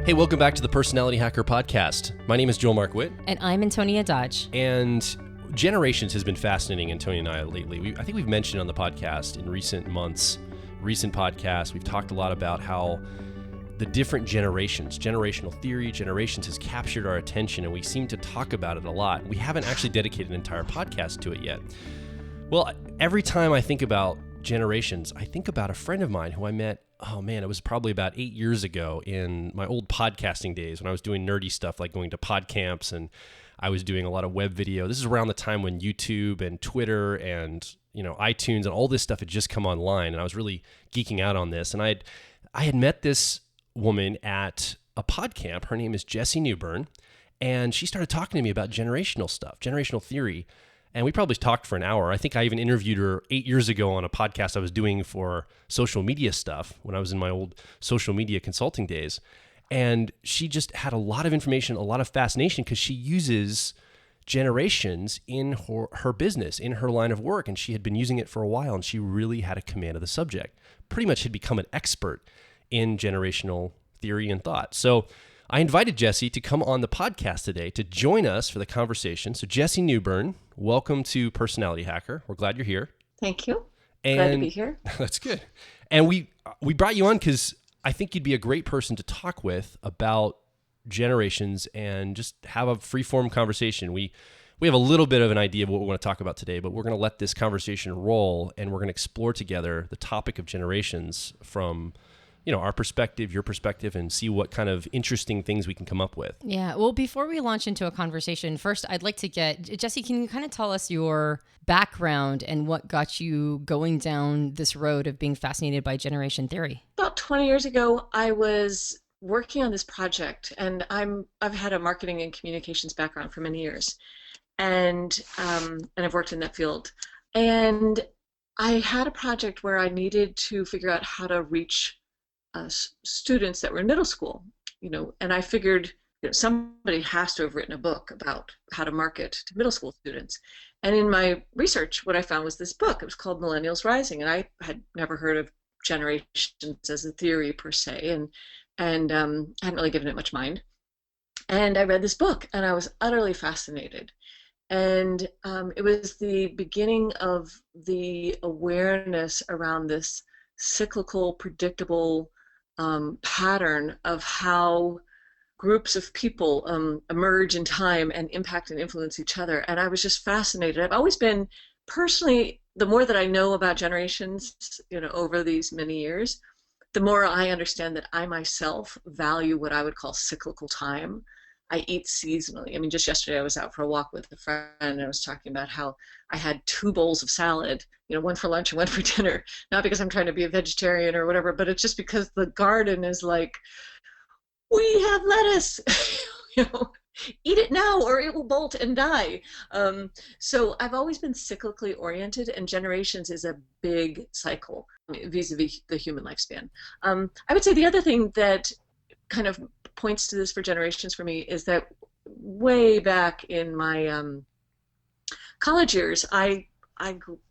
Hey, welcome back to the Personality Hacker Podcast. My name is Joel Markwitt. And I'm Antonia Dodge. And generations has been fascinating, Antonia and I, lately. I think we've mentioned on the podcast in recent months, recent podcasts, we've talked a lot about how the different generations, generational theory, generations has captured our attention, and we seem to talk about it a lot. We haven't actually dedicated an entire podcast to it yet. Well, every time I think about generations, I think about a friend of mine who I met, it was probably about 8 years ago in my old podcasting days when I was doing nerdy stuff like going to pod camps, and I was doing a lot of web video. This is around the time when YouTube and Twitter and iTunes and all this stuff had just come online, and I was really geeking out on this. And I had met this woman at a pod camp. Her name is Jessie Newburn, and she started talking to me about generational stuff, generational theory. And we probably talked for an hour. I think I even interviewed her 8 years ago on a podcast I was doing for social media stuff when I was in my old social media consulting days. And she just had a lot of information, a lot of fascination, because she uses generations in her business, in her line of work. And she had been using it for a while, and she really had a command of the subject. Pretty much had become an expert in generational theory and thought. So I invited Jessie to come on the podcast today to join us for the conversation. So Jessie Newburn, welcome to Personality Hacker. We're glad you're here. Thank you. Glad to be here. That's good. And we brought you on because I think you'd be a great person to talk with about generations and just have a free-form conversation. We have a little bit of an idea of what we want to talk about today, but we're going to let this conversation roll, and we're going to explore together the topic of generations from our perspective, your perspective, and see what kind of interesting things we can come up with. Yeah. Well, before we launch into a conversation, first, I'd like to Jessie, can you kind of tell us your background and what got you going down this road of being fascinated by generation theory? About 20 years ago, I was working on this project, and I've had a marketing and communications background for many years, and I've worked in that field. And I had a project where I needed to figure out how to reach students that were in middle school, and I figured somebody has to have written a book about how to market to middle school students. And in my research, what I found was this book. It was called Millennials Rising, and I had never heard of generations as a theory per se, and hadn't really given it much mind. And I read this book, and I was utterly fascinated. And it was the beginning of the awareness around this cyclical, predictable pattern of how groups of people emerge in time and impact and influence each other. And I was just fascinated. I've always been, personally, the more that I know about generations, over these many years, the more I understand that I myself value what I would call cyclical time. I eat seasonally. I mean, just yesterday I was out for a walk with a friend, and I was talking about how I had 2 bowls of salad, one for lunch and one for dinner. Not because I'm trying to be a vegetarian or whatever, but it's just because the garden is like, we have lettuce, eat it now or it will bolt and die. So I've always been cyclically oriented, and generations is a big cycle vis-a-vis the human lifespan. I would say the other thing that kind of points to this for generations for me is that way back in my college years, I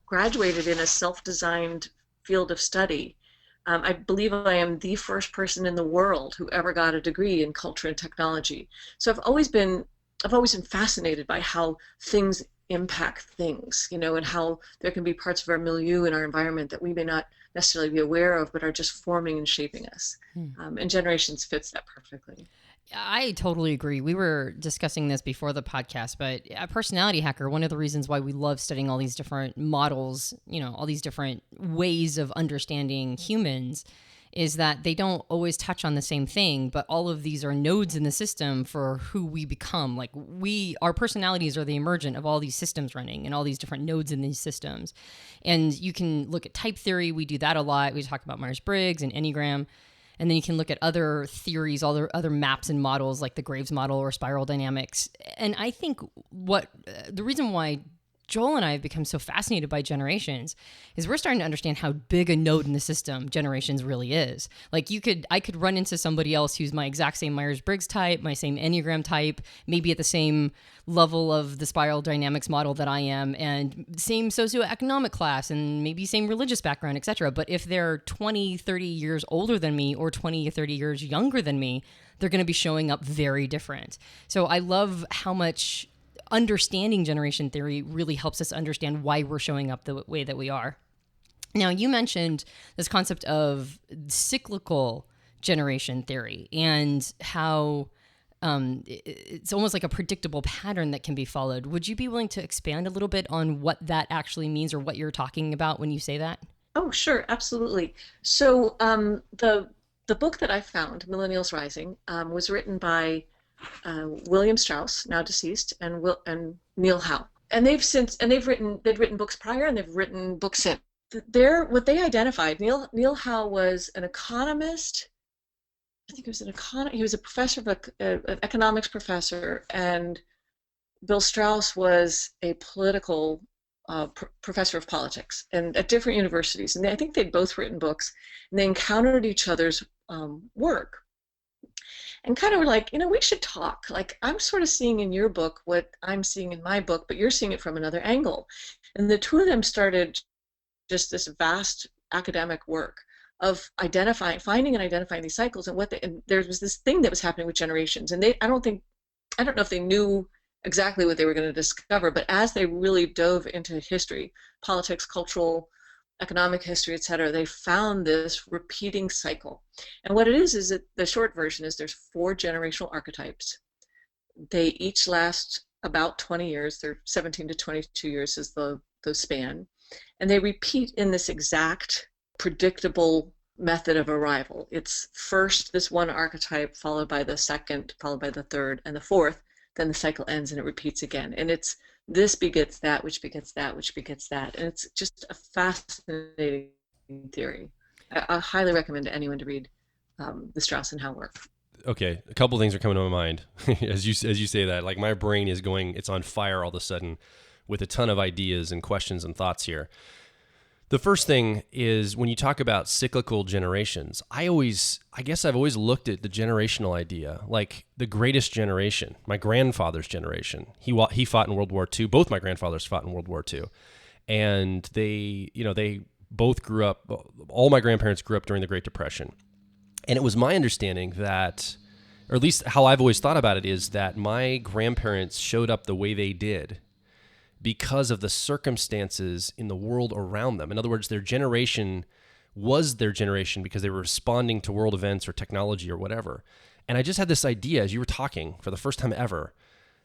graduated in a self-designed field of study. I believe I am the first person in the world who ever got a degree in culture and technology. So I've always been fascinated by how things impact things, and how there can be parts of our milieu and our environment that we may not necessarily be aware of, but are just forming and shaping us. And generations fits that perfectly. I totally agree. We were discussing this before the podcast, but a personality hacker, one of the reasons why we love studying all these different models, all these different ways of understanding humans, is that they don't always touch on the same thing, but all of these are nodes in the system for who we become. Like our personalities are the emergent of all these systems running and all these different nodes in these systems. And you can look at type theory. We do that a lot. We talk about Myers-Briggs and Enneagram. And then you can look at other theories, all the other maps and models like the Graves model or spiral dynamics. And I think the reason why Joel and I have become so fascinated by generations is we're starting to understand how big a node in the system generations really is. Like I could run into somebody else who's my exact same Myers-Briggs type, my same Enneagram type, maybe at the same level of the spiral dynamics model that I am, and same socioeconomic class, and maybe same religious background, etc. But if they're 20, 30 years older than me or 20 or 30 years younger than me, they're going to be showing up very different. So I love how much understanding generation theory really helps us understand why we're showing up the way that we are. Now, you mentioned this concept of cyclical generation theory and how it's almost like a predictable pattern that can be followed. Would you be willing to expand a little bit on what that actually means or what you're talking about when you say that? Oh, sure, absolutely. So the book that I found, Millennials Rising, was written by William Strauss, now deceased, and Neil Howe. And they'd written books prior, and they've written books since. What they identified, Neil Howe was an economist. I think he was a professor an economics professor, and Bill Strauss was a political professor of politics, and at different universities. And I think they'd both written books, and they encountered each other's work, and kind of were like, we should talk. Like, I'm sort of seeing in your book what I'm seeing in my book, but you're seeing it from another angle. And the two of them started just this vast academic work of finding and identifying these cycles, and there was this thing that was happening with generations. And I don't know if they knew exactly what they were going to discover, but as they really dove into history, politics, cultural, economic history, etc., they found this repeating cycle. And what it is that the short version is there's 4 generational archetypes. They each last about 20 years. They're 17 to 22 years is the span. And they repeat in this exact predictable method of arrival. It's first this one archetype, followed by the second, followed by the third, and the fourth. Then the cycle ends and it repeats again. And it's this begets that, which begets that, which begets that. And it's just a fascinating theory. I highly recommend to anyone to read the Strauss and Howe work. Okay, a couple things are coming to my mind as you say that. Like, my brain is it's on fire all of a sudden with a ton of ideas and questions and thoughts here. The first thing is, when you talk about cyclical generations, I guess I've always looked at the generational idea like the greatest generation, my grandfather's generation. He fought in World War II. Both my grandfathers fought in World War II. And they both grew up, all my grandparents grew up during the Great Depression. And it was my understanding that, or at least how I've always thought about it, is that my grandparents showed up the way they did because of the circumstances in the world around them. In other words, their generation was their generation because they were responding to world events or technology or whatever. And I just had this idea as you were talking for the first time ever,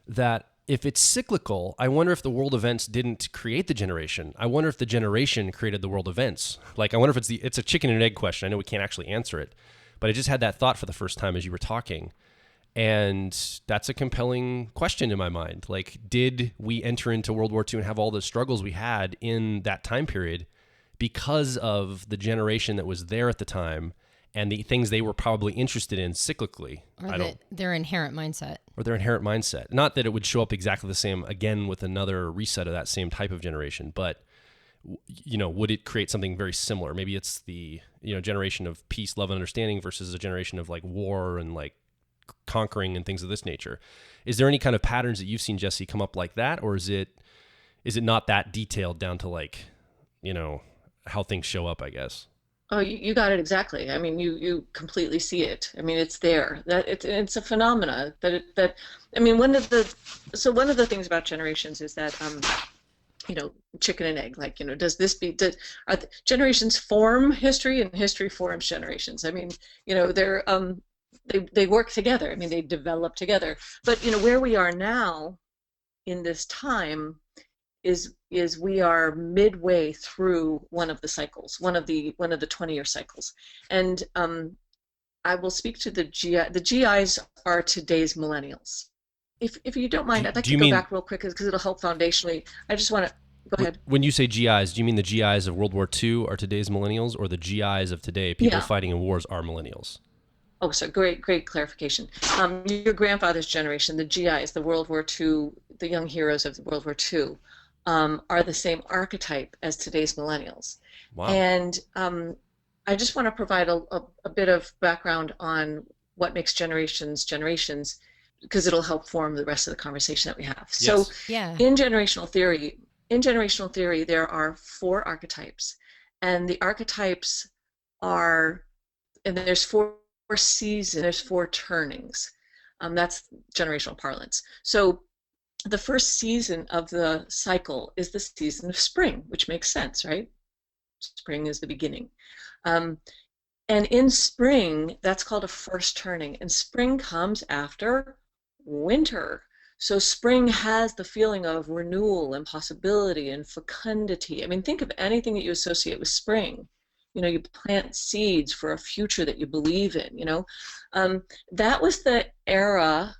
that if it's cyclical, I wonder if the world events didn't create the generation. I wonder if the generation created the world events. Like, I wonder if it's a chicken and egg question. I know we can't actually answer it, but I just had that thought for the first time as you were talking. And that's a compelling question in my mind. Like, did we enter into World War II and have all the struggles we had in that time period because of the generation that was there at the time and the things they were probably interested in cyclically? Or their inherent mindset. Or their inherent mindset. Not that it would show up exactly the same again with another reset of that same type of generation, but would it create something very similar? Maybe it's the generation of peace, love, and understanding versus a generation of like war and like conquering and things of this nature. Is there any kind of patterns that you've seen, Jessi, come up like that? Or is it not that detailed down to like, how things show up, I guess? Oh, you got it exactly. I mean, you completely see it. I mean, it's there. It's a phenomena one of the things about generations is that chicken and egg. Like, are generations form history and history forms generations? I mean, they're they work together. I mean, they develop together. But where we are now in this time is we are midway through one of the cycles, one of the 20-year cycles. And I will speak to the GI. The GIs are today's millennials. If you don't mind, I'd like to go back real quick because it'll help foundationally. I just want to go ahead. When you say GIs, do you mean the GIs of World War II are today's millennials, or the GIs of today, people fighting in wars, are millennials? Oh, so great clarification. Your grandfather's generation, the GIs, the World War II, the young heroes of World War II, are the same archetype as today's millennials. Wow. And I just want to provide a bit of background on what makes generations, because it'll help form the rest of the conversation that we have. So Yes. Yeah. in generational theory, there are 4 archetypes. And the archetypes are, and there's 4 seasons, there's 4 turnings. That's generational parlance. So the first season of the cycle is the season of spring, which makes sense, right? Spring is the beginning. And in spring, that's called a first turning. And spring comes after winter. So spring has the feeling of renewal and possibility and fecundity. I mean, think of anything that you associate with spring. You know, you plant seeds for a future that you believe in, you know. That was the era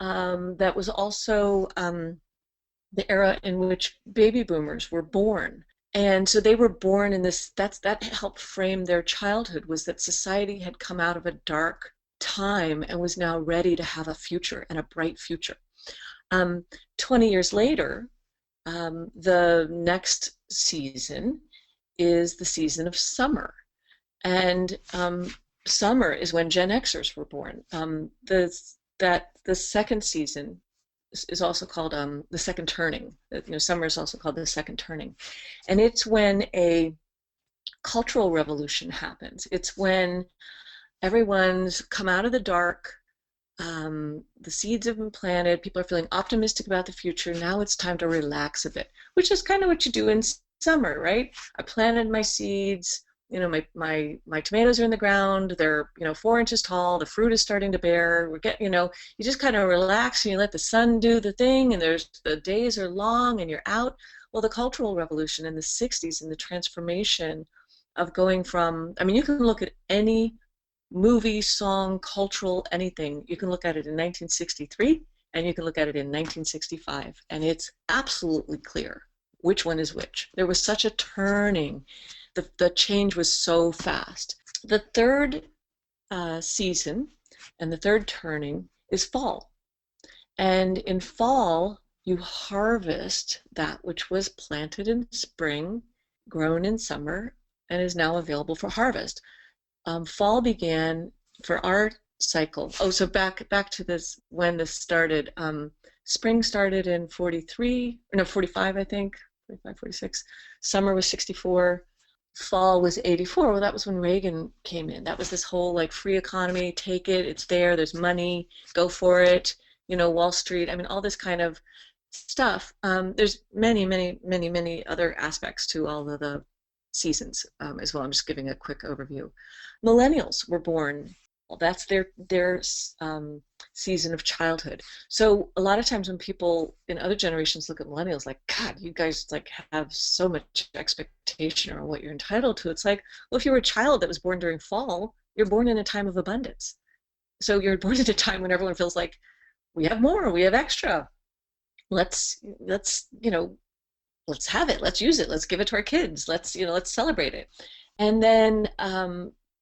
that was also the era in which baby boomers were born. And so they were born in this, that helped frame their childhood, was that society had come out of a dark time and was now ready to have a future, and a bright future. 20 years later, the next season is the season of summer. And summer is when Gen Xers were born. The second season is also called the second turning. You know, summer is also called the second turning. And it's when a cultural revolution happens. It's when everyone's come out of the dark, the seeds have been planted, people are feeling optimistic about the future. Now it's time to relax a bit, which is kind of what you do in summer, right? I planted my seeds, you know, my tomatoes are in the ground, they're, you know, 4 inches tall, the fruit is starting to bear, we're getting, you know, you just kind of relax and you let the sun do the thing, and the days are long and you're out. Well, the Cultural Revolution in the 60s and the transformation of going from, I mean, you can look at any movie, song, cultural, anything, you can look at it in 1963 and you can look at it in 1965, and it's absolutely clear which one is which. There was such a turning. The change was so fast. The third season and the third turning is fall. And in fall, you harvest that which was planted in spring, grown in summer, and is now available for harvest. Fall began for our cycle. Oh, so back to this, when this started. Spring started in 45, I think, 45, 46. Summer was 64. Fall was 84. Well, that was when Reagan came in. That was this whole like free economy, take it, it's there, there's money, go for it, you know, Wall Street, I mean, all this kind of stuff. There's many other aspects to all of the seasons as well. I'm just giving a quick overview. Millennials were born, well, that's their season of childhood. So a lot of times when people in other generations look at millennials like, God, you guys like have so much expectation or what you're entitled to. It's like, well, if you were a child that was born during fall, you're born in a time of abundance. So you're born at a time when everyone feels like, we have more, we have extra. Let's you know, let's have it, let's use it, let's give it to our kids, let's celebrate it. And then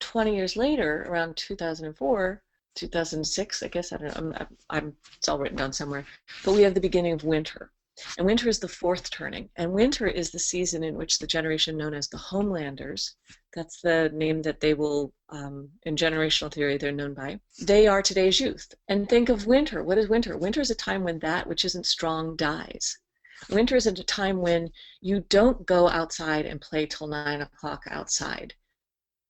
20 years later, around 2004, 2006, I guess, I don't know, it's all written down somewhere, but we have the beginning of winter. And winter is the fourth turning. And winter is the season in which the generation known as the Homelanders, that's the name that they will, in generational theory, they're known by, they are today's youth. And think of winter. What is winter? Winter is a time when that which isn't strong dies. Winter is at a time when you don't go outside and play till 9 o'clock outside.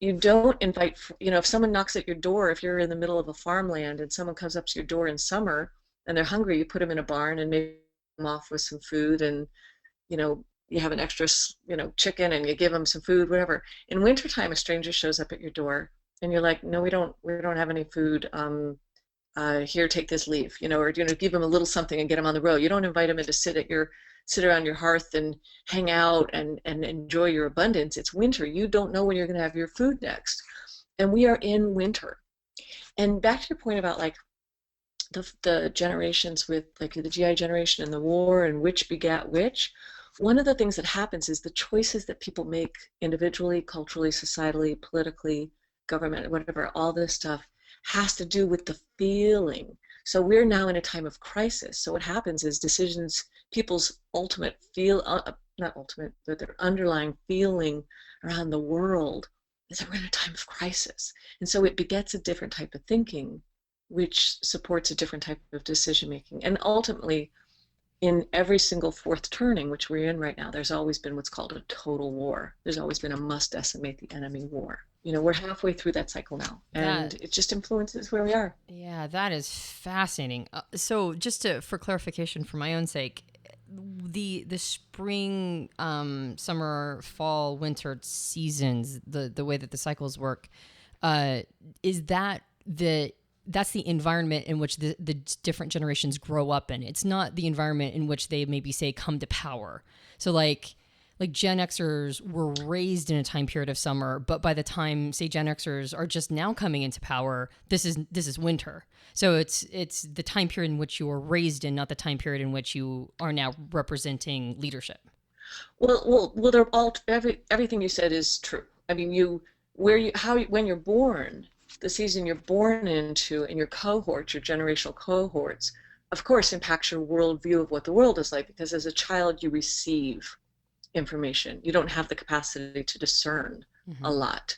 You don't invite, you know, if someone knocks at your door, if you're in the middle of a farmland and someone comes up to your door in summer and they're hungry, you put them in a barn and maybe them off with some food, and, you know, you have an extra, you know, chicken and you give them some food, whatever. In wintertime, a stranger shows up at your door and you're like, no, we don't have any food. Here, take this, leave, you know, or, you know, give them a little something and get them on the road. You don't invite them in to sit around your hearth and hang out and enjoy your abundance. It's winter. You don't know when you're going to have your food next. And we are in winter. And back to your point about like the generations with like the GI generation and the war and which begat which, one of the things that happens is the choices that people make individually, culturally, societally, politically, government, whatever, all this stuff has to do with the feeling. So we're now in a time of crisis. So what happens is decisions, people's ultimate feel, not ultimate, but their underlying feeling around the world is that we're in a time of crisis. And so it begets a different type of thinking, which supports a different type of decision making. And ultimately, in every single fourth turning, which we're in right now, there's always been what's called a total war. There's always been a must decimate the enemy war. You know, we're halfway through that cycle now, and it just influences where we are. Yeah, that is fascinating. So just for clarification for my own sake, the spring, summer, fall, winter seasons, the way that the cycles work, is that that's the environment in which the different generations grow up in. It's not the environment in which they maybe say come to power. So like Gen Xers were raised in a time period of summer, but by the time, say, Gen Xers are just now coming into power, this is winter. So it's the time period in which you were raised in, not the time period in which you are now representing leadership. Well, they're all everything you said is true. I mean, when you're born, the season you're born into and your cohorts, your generational cohorts, of course, impacts your worldview of what the world is like, because as a child, you receive information. You don't have the capacity to discern a lot.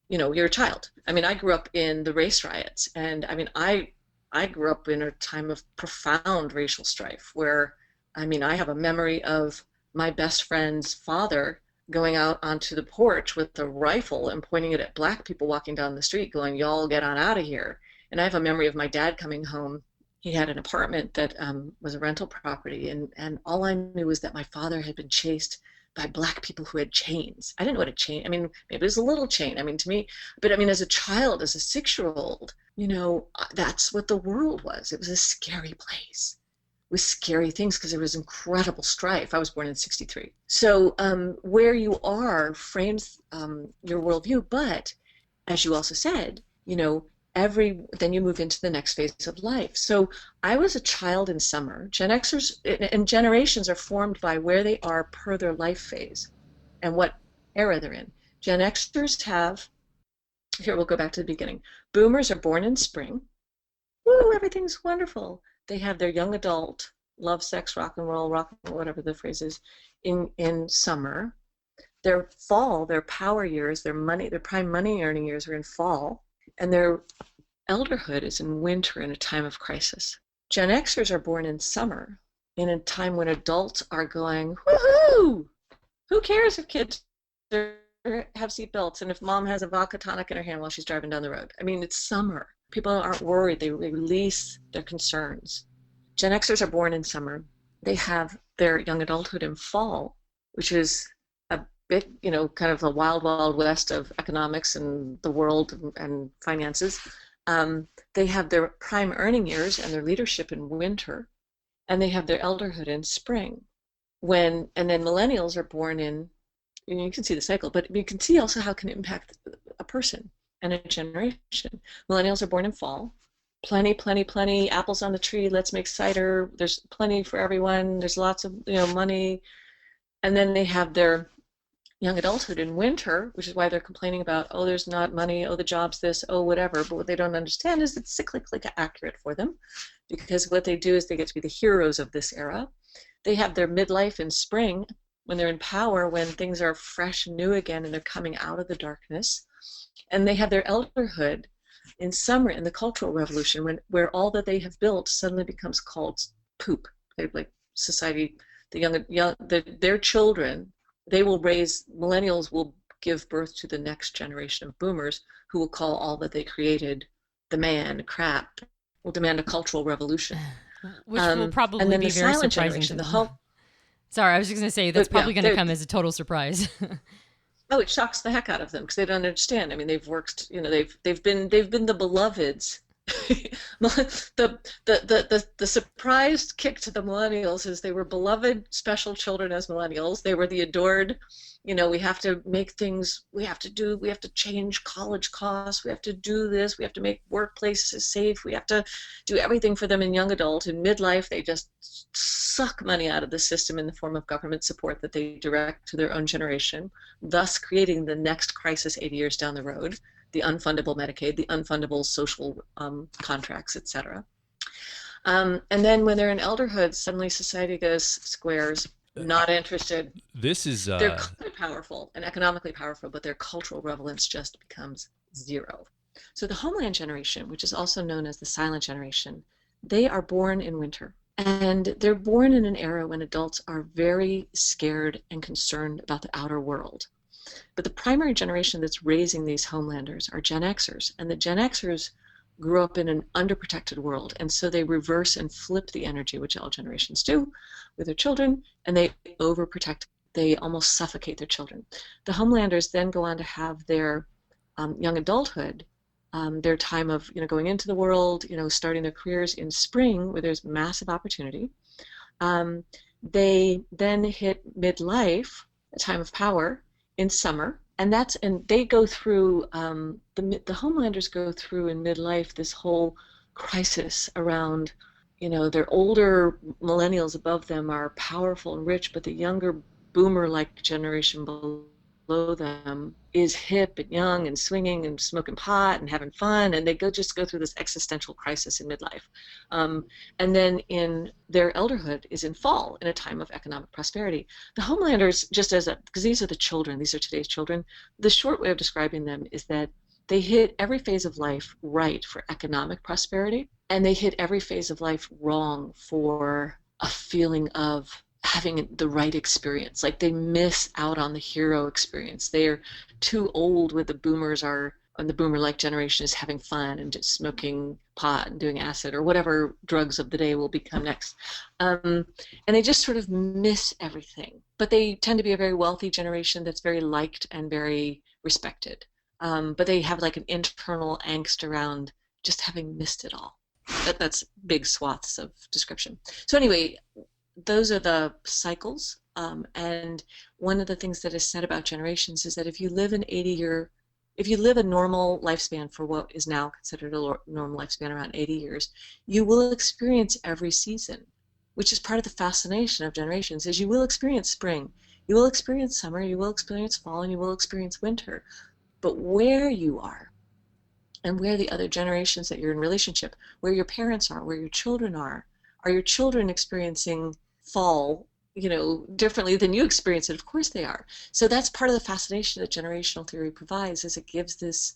You know, you're a child. I mean, I grew up in the race riots, and I mean, I grew up in a time of profound racial strife where, I mean, I have a memory of my best friend's father going out onto the porch with a rifle and pointing it at black people walking down the street going, y'all get on out of here. And I have a memory of my dad coming home. He had an apartment that was a rental property, and all I knew was that my father had been chased by black people who had chains. I didn't know what a chain, I mean, maybe it was a little chain, I mean, to me, but I mean, as a child, as a 6-year-old, you know, that's what the world was. It was a scary place with scary things because there was incredible strife. I was born in 1963. So where you are frames your worldview, but as you also said, you know, then you move into the next phase of life. So I was a child in summer. Gen Xers and generations are formed by where they are per their life phase and what era they're in. Gen Xers here we'll go back to the beginning. Boomers are born in spring. Woo, everything's wonderful. They have their young adult, love, sex, rock and roll, whatever the phrase is, in summer. Their fall, their power years, their prime money earning years are in fall. And their elderhood is in winter, in a time of crisis. Gen Xers are born in summer, in a time when adults are going, woohoo! Who cares if kids have seatbelts and if mom has a vodka tonic in her hand while she's driving down the road? I mean, it's summer. People aren't worried. They release their concerns. Gen Xers are born in summer. They have their young adulthood in fall, which is a bit, you know, kind of the wild, wild west of economics and the world and finances. They have their prime earning years and their leadership in winter, and they have their elderhood in spring. And then millennials are born in, and you can see the cycle, but you can see also how it can impact a person and a generation. Millennials are born in fall. Plenty apples on the tree. Let's make cider. There's plenty for everyone. There's lots of, you know, money. And then they have their young adulthood in winter, which is why they're complaining about, oh, there's not money, oh, the job's this, oh, whatever. But what they don't understand is it's cyclically accurate for them, because what they do is they get to be the heroes of this era. They have their midlife in spring, when they're in power, when things are fresh and new again and they're coming out of the darkness. And they have their elderhood in summer, in the Cultural Revolution, where all that they have built suddenly becomes called poop. Like society, their children, millennials will give birth to the next generation of boomers who will call all that they created the man, crap, will demand a cultural revolution. Which will probably be very surprising to them. Sorry, I was just going to say that's probably going to come as a total surprise. Oh, it shocks the heck out of them because they don't understand. I mean, they've worked, you know, they've been the beloveds. the surprise kick to the millennials is they were beloved special children as millennials. They were the adored, you know, we have to make things, we have to change college costs, we have to do this, we have to make workplaces safe, we have to do everything for them in young adult. In midlife, they just suck money out of the system in the form of government support that they direct to their own generation, thus creating the next crisis 80 years down the road. The unfundable Medicaid, the unfundable social contracts, etc. And then when they're in elderhood, suddenly society goes squares, not interested. This is They're quite powerful and economically powerful, but their cultural relevance just becomes zero. So the homeland generation, which is also known as the silent generation, they are born in winter. And they're born in an era when adults are very scared and concerned about the outer world. But the primary generation that's raising these homelanders are Gen Xers. And the Gen Xers grew up in an underprotected world. And so they reverse and flip the energy, which all generations do, with their children, and they overprotect. They almost suffocate their children. The homelanders then go on to have their young adulthood, their time of going into the world, starting their careers in spring where there's massive opportunity. They then hit midlife, a time of power, in summer, and they go through the homelanders go through in midlife this whole crisis around, their older millennials above them are powerful and rich, but the younger boomer-like generation below them is hip and young and swinging and smoking pot and having fun, and they just go through this existential crisis in midlife. And then in their elderhood is in fall, in a time of economic prosperity. The homelanders, because these are the children, these are today's children, the short way of describing them is that they hit every phase of life right for economic prosperity, and they hit every phase of life wrong for a feeling of having the right experience. Like they miss out on the hero experience. They're too old when the boomers are, and the boomer-like generation is having fun and just smoking pot and doing acid or whatever drugs of the day will become next. And they just sort of miss everything. But they tend to be a very wealthy generation that's very liked and very respected. But they have like an internal angst around just having missed it all. That's big swaths of description. So anyway, those are the cycles. And one of the things that is said about generations is that if you live a normal lifespan for what is now considered a normal lifespan, around 80 years, you will experience every season, which is part of the fascination of generations, is you will experience spring, you will experience summer, you will experience fall, and you will experience winter. But where you are and where the other generations that you're in relationship, where your parents are, where your children are your children experiencing fall differently than you experience it? Of course they are. So that's part of the fascination that generational theory provides, is it gives this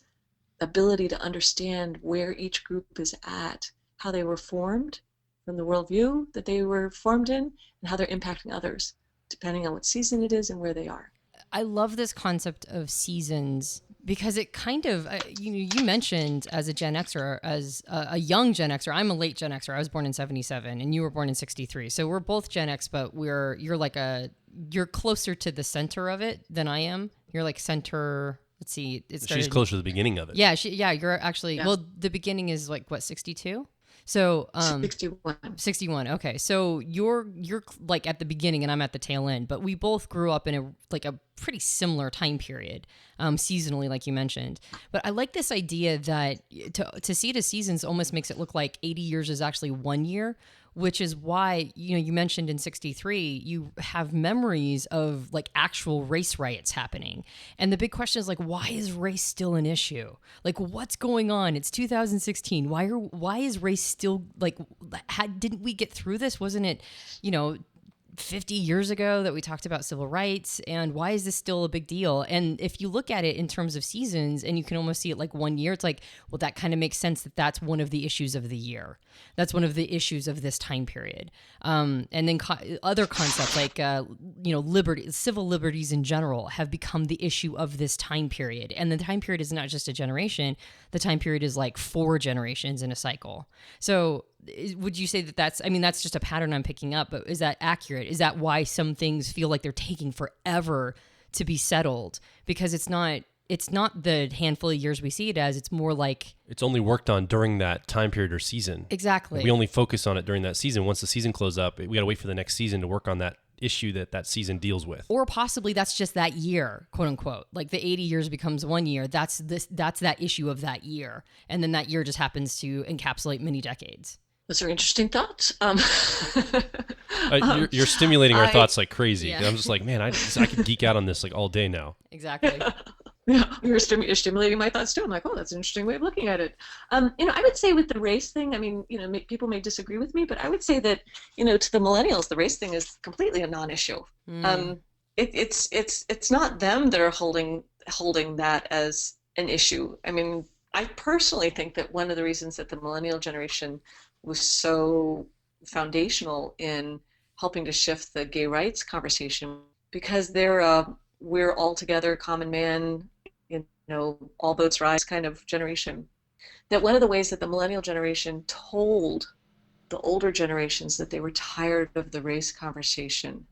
ability to understand where each group is at, how they were formed from the worldview that they were formed in, and how they're impacting others, depending on what season it is and where they are. I love this concept of seasons because it kind of, you mentioned as a Gen Xer, as a young Gen Xer. I'm a late Gen Xer. I was born in 77 and you were born in 63. So we're both Gen X, but you're closer to the center of it than I am. You're like center, let's see. She's closer to the beginning of it. Yeah, you're actually, well, the beginning is like what, 62? So 61. Okay. So you're like at the beginning and I'm at the tail end, but we both grew up in a pretty similar time period, seasonally, like you mentioned. But I like this idea that to see it as seasons almost makes it look like 80 years is actually 1 year, which is why, you mentioned in 63, you have memories of like actual race riots happening. And the big question is like, why is race still an issue? Like, what's going on? It's 2016. Why is race still like, didn't we get through this? Wasn't it, 50 years ago that we talked about civil rights, and why is this still a big deal? And if you look at it in terms of seasons and you can almost see it like 1 year, it's like, well, that kind of makes sense that that's one of the issues of the year. That's one of the issues of this time period. And then other concepts like, liberty, civil liberties in general have become the issue of this time period. And the time period is not just a generation. The time period is like 4 generations in a cycle. So would you say that that's just a pattern I'm picking up, but is that accurate? Is that why some things feel like they're taking forever to be settled? Because it's not the handful of years we see it as, it's more like it's only worked on during that time period or season. Exactly. Like we only focus on it during that season. Once the season closes up, we got to wait for the next season to work on that issue that season deals with. Or possibly that's just that year, quote unquote. Like the 80 years becomes 1 year. That's that issue of that year. And then that year just happens to encapsulate many decades. Those are interesting thoughts. You're stimulating our thoughts like crazy. Yeah. I'm just like, man, I could geek out on this like all day now. Exactly. Yeah, you're stimulating my thoughts too. I'm like, oh, that's an interesting way of looking at it. I would say with the race thing, I mean, people may disagree with me, but I would say that, to the millennials, the race thing is completely a non-issue. It's not them that are holding that as an issue. I mean, I personally think that one of the reasons that the millennial generation was so foundational in helping to shift the gay rights conversation, because we're all together, common man, all boats rise kind of generation. That one of the ways that the millennial generation told the older generations that they were tired of the race conversation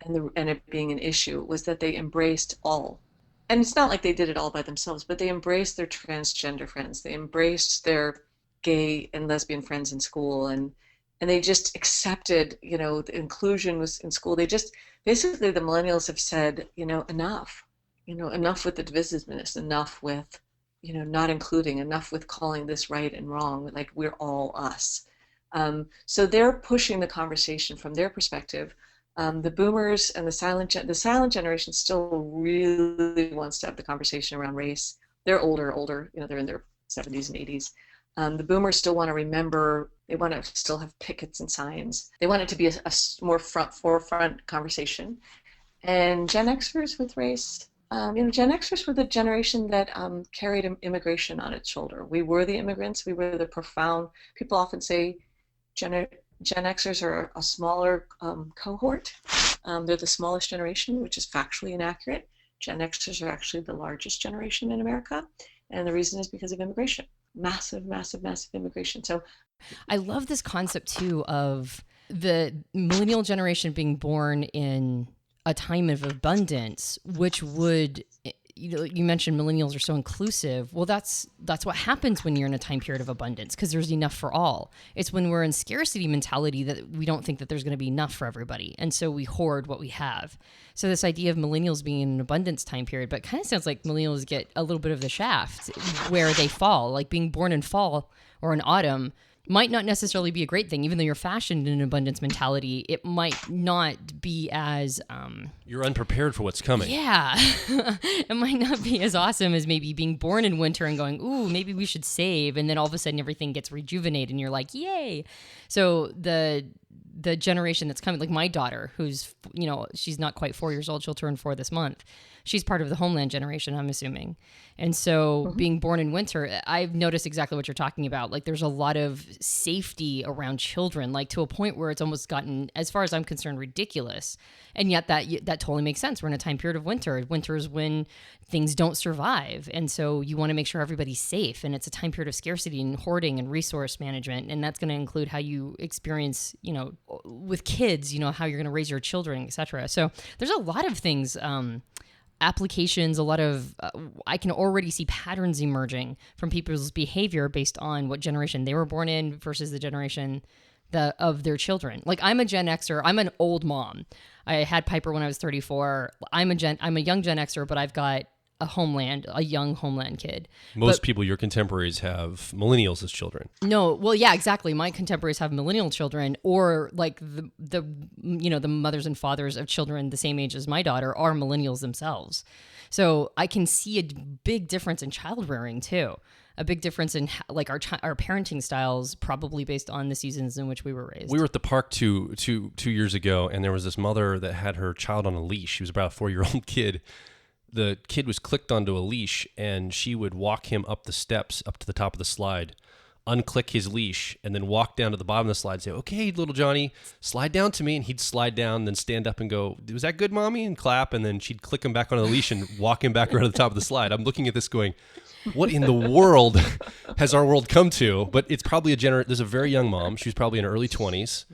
and it being an issue was that they embraced all. And it's not like they did it all by themselves, but they embraced their transgender friends. They embraced their gay and lesbian friends in school, and they just accepted, the inclusion was in school. They just, basically the millennials have said, enough, enough with the divisiveness, enough with, not including, enough with calling this right and wrong, like we're all us. So they're pushing the conversation from their perspective. The boomers and the silent generation still really wants to have the conversation around race. They're older, they're in their 70s and 80s. The boomers still want to remember, they want to still have pickets and signs. They want it to be a more forefront conversation. And Gen Xers with race, Gen Xers were the generation that carried immigration on its shoulder. We were the immigrants. We were the profound, people often say Gen Xers are a smaller cohort. They're the smallest generation, which is factually inaccurate. Gen Xers are actually the largest generation in America. And the reason is because of immigration. Massive, massive, massive immigration. So I love this concept too of the millennial generation being born in a time of abundance, which would, you mentioned millennials are so inclusive. Well, that's what happens when you're in a time period of abundance, because there's enough for all. It's when we're in scarcity mentality that we don't think that there's going to be enough for everybody. And so we hoard what we have. So this idea of millennials being in an abundance time period, but kind of sounds like millennials get a little bit of the shaft where they fall, like being born in fall or in autumn might not necessarily be a great thing. Even though you're fashioned in an abundance mentality, it might not be as... You're unprepared for what's coming. Yeah. It might not be as awesome as maybe being born in winter and going, ooh, maybe we should save. And then all of a sudden everything gets rejuvenated and you're like, yay. So the generation that's coming, like my daughter, who's, she's not quite 4 years old. She'll turn 4 this month. She's part of the homeland generation, I'm assuming. And so being born in winter, I've noticed exactly what you're talking about. Like there's a lot of safety around children, like to a point where it's almost gotten, as far as I'm concerned, ridiculous. And yet that totally makes sense. We're in a time period of winter. Winter is when things don't survive. And so you want to make sure everybody's safe. And it's a time period of scarcity and hoarding and resource management. And that's going to include how you experience, with kids, how you're going to raise your children, et cetera. So there's a lot of things, applications, a lot of, I can already see patterns emerging from people's behavior based on what generation they were born in versus the generation of their children. Like I'm a Gen Xer, I'm an old mom. I had Piper when I was 34. I'm a young Gen Xer, but I've got a young homeland kid. Most people, your contemporaries, have millennials as children. No, well, yeah, exactly. My contemporaries have millennial children, or like the mothers and fathers of children the same age as my daughter are millennials themselves. So I can see a big difference in child rearing too. A big difference in like our parenting styles, probably based on the seasons in which we were raised. We were at the park two years ago, and there was this mother that had her child on a leash. She was about a 4-year-old kid. The kid was clicked onto a leash, and she would walk him up the steps, up to the top of the slide, unclick his leash, and then walk down to the bottom of the slide and say, okay, little Johnny, slide down to me. And he'd slide down, then stand up and go, was that good, Mommy? And clap. And then she'd click him back on the leash and walk him back around to the top of the slide. I'm looking at this going, what in the world has our world come to? But it's probably there's a very young mom. She was probably in her early 20s.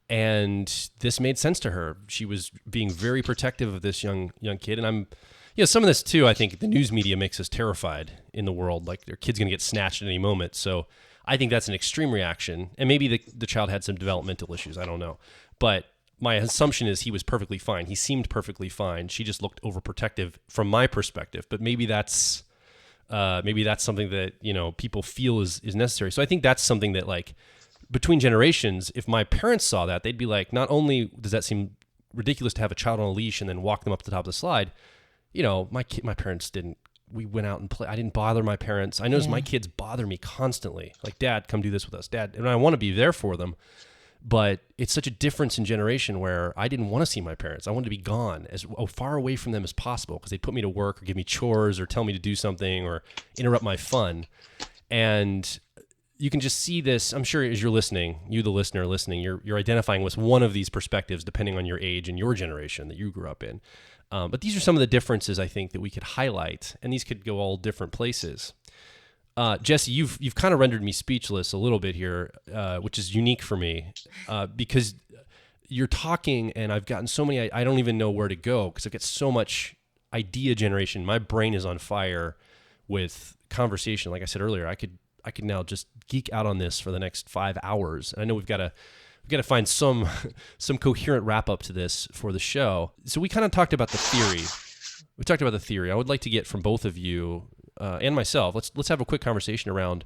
And this made sense to her. She was being very protective of this young kid. And some of this too, I think the news media makes us terrified in the world, like their kid's going to get snatched at any moment. So I think that's an extreme reaction. And maybe the child had some developmental issues. I don't know. But my assumption is he was perfectly fine. He seemed perfectly fine. She just looked overprotective from my perspective. But maybe that's something that, people feel is necessary. So I think that's something that, like, between generations, if my parents saw that, they'd be like, not only does that seem ridiculous to have a child on a leash and then walk them up to the top of the slide, my parents didn't we went out and played. I didn't bother my parents. I noticed Yeah. my kids bother me constantly. Like, Dad, come do this with us. Dad, and I want to be there for them. But it's such a difference in generation where I didn't want to see my parents. I wanted to be gone as far away from them as possible because they'd put me to work or give me chores or tell me to do something or interrupt my fun. And you can just see this, I'm sure as you're listening, you the listener listening, you're identifying with one of these perspectives depending on your age and your generation that you grew up in. But these are some of the differences I think that we could highlight, and these could go all different places. Jessi, you've kind of rendered me speechless a little bit here, which is unique for me, because you're talking and I've gotten so many, I don't even know where to go because I've got so much idea generation. My brain is on fire with conversation. Like I said earlier, I could now just geek out on this for the next 5 hours. And I know we've got to find some coherent wrap up to this for the show. So we kind of talked about the theory. We talked about the theory. I would like to get from both of you and myself. Let's have a quick conversation around,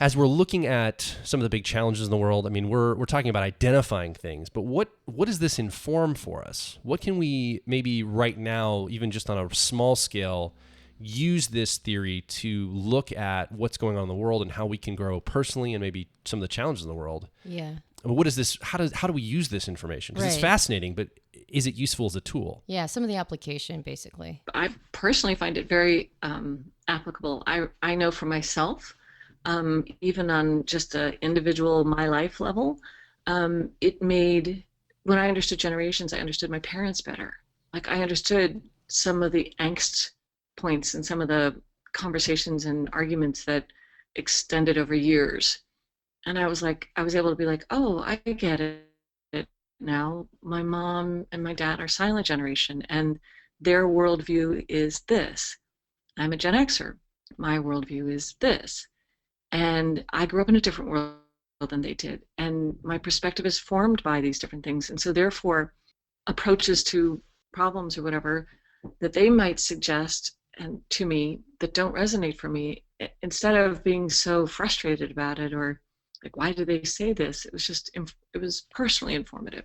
as we're looking at some of the big challenges in the world. I mean, we're talking about identifying things, but what does this inform for us? What can we maybe right now, even just on a small scale, use this theory to look at what's going on in the world and how we can grow personally and maybe some of the challenges in the world? Yeah. I mean, what is this? How do we use this information? Because it's fascinating, but is it useful as a tool? Yeah, some of the application, basically. I personally find it very applicable. I know for myself, even on just an individual my life level, it made, when I understood generations, I understood my parents better. Like I understood some of the angst points and some of the conversations and arguments that extended over years. And I was able to be like, oh, I get it now. My mom and my dad are silent generation and their worldview is this. I'm a Gen Xer. My worldview is this. And I grew up in a different world than they did. And my perspective is formed by these different things. And so therefore, approaches to problems or whatever that they might suggest and to me that don't resonate for me, instead of being so frustrated about it or like, why did they say this? It was personally informative.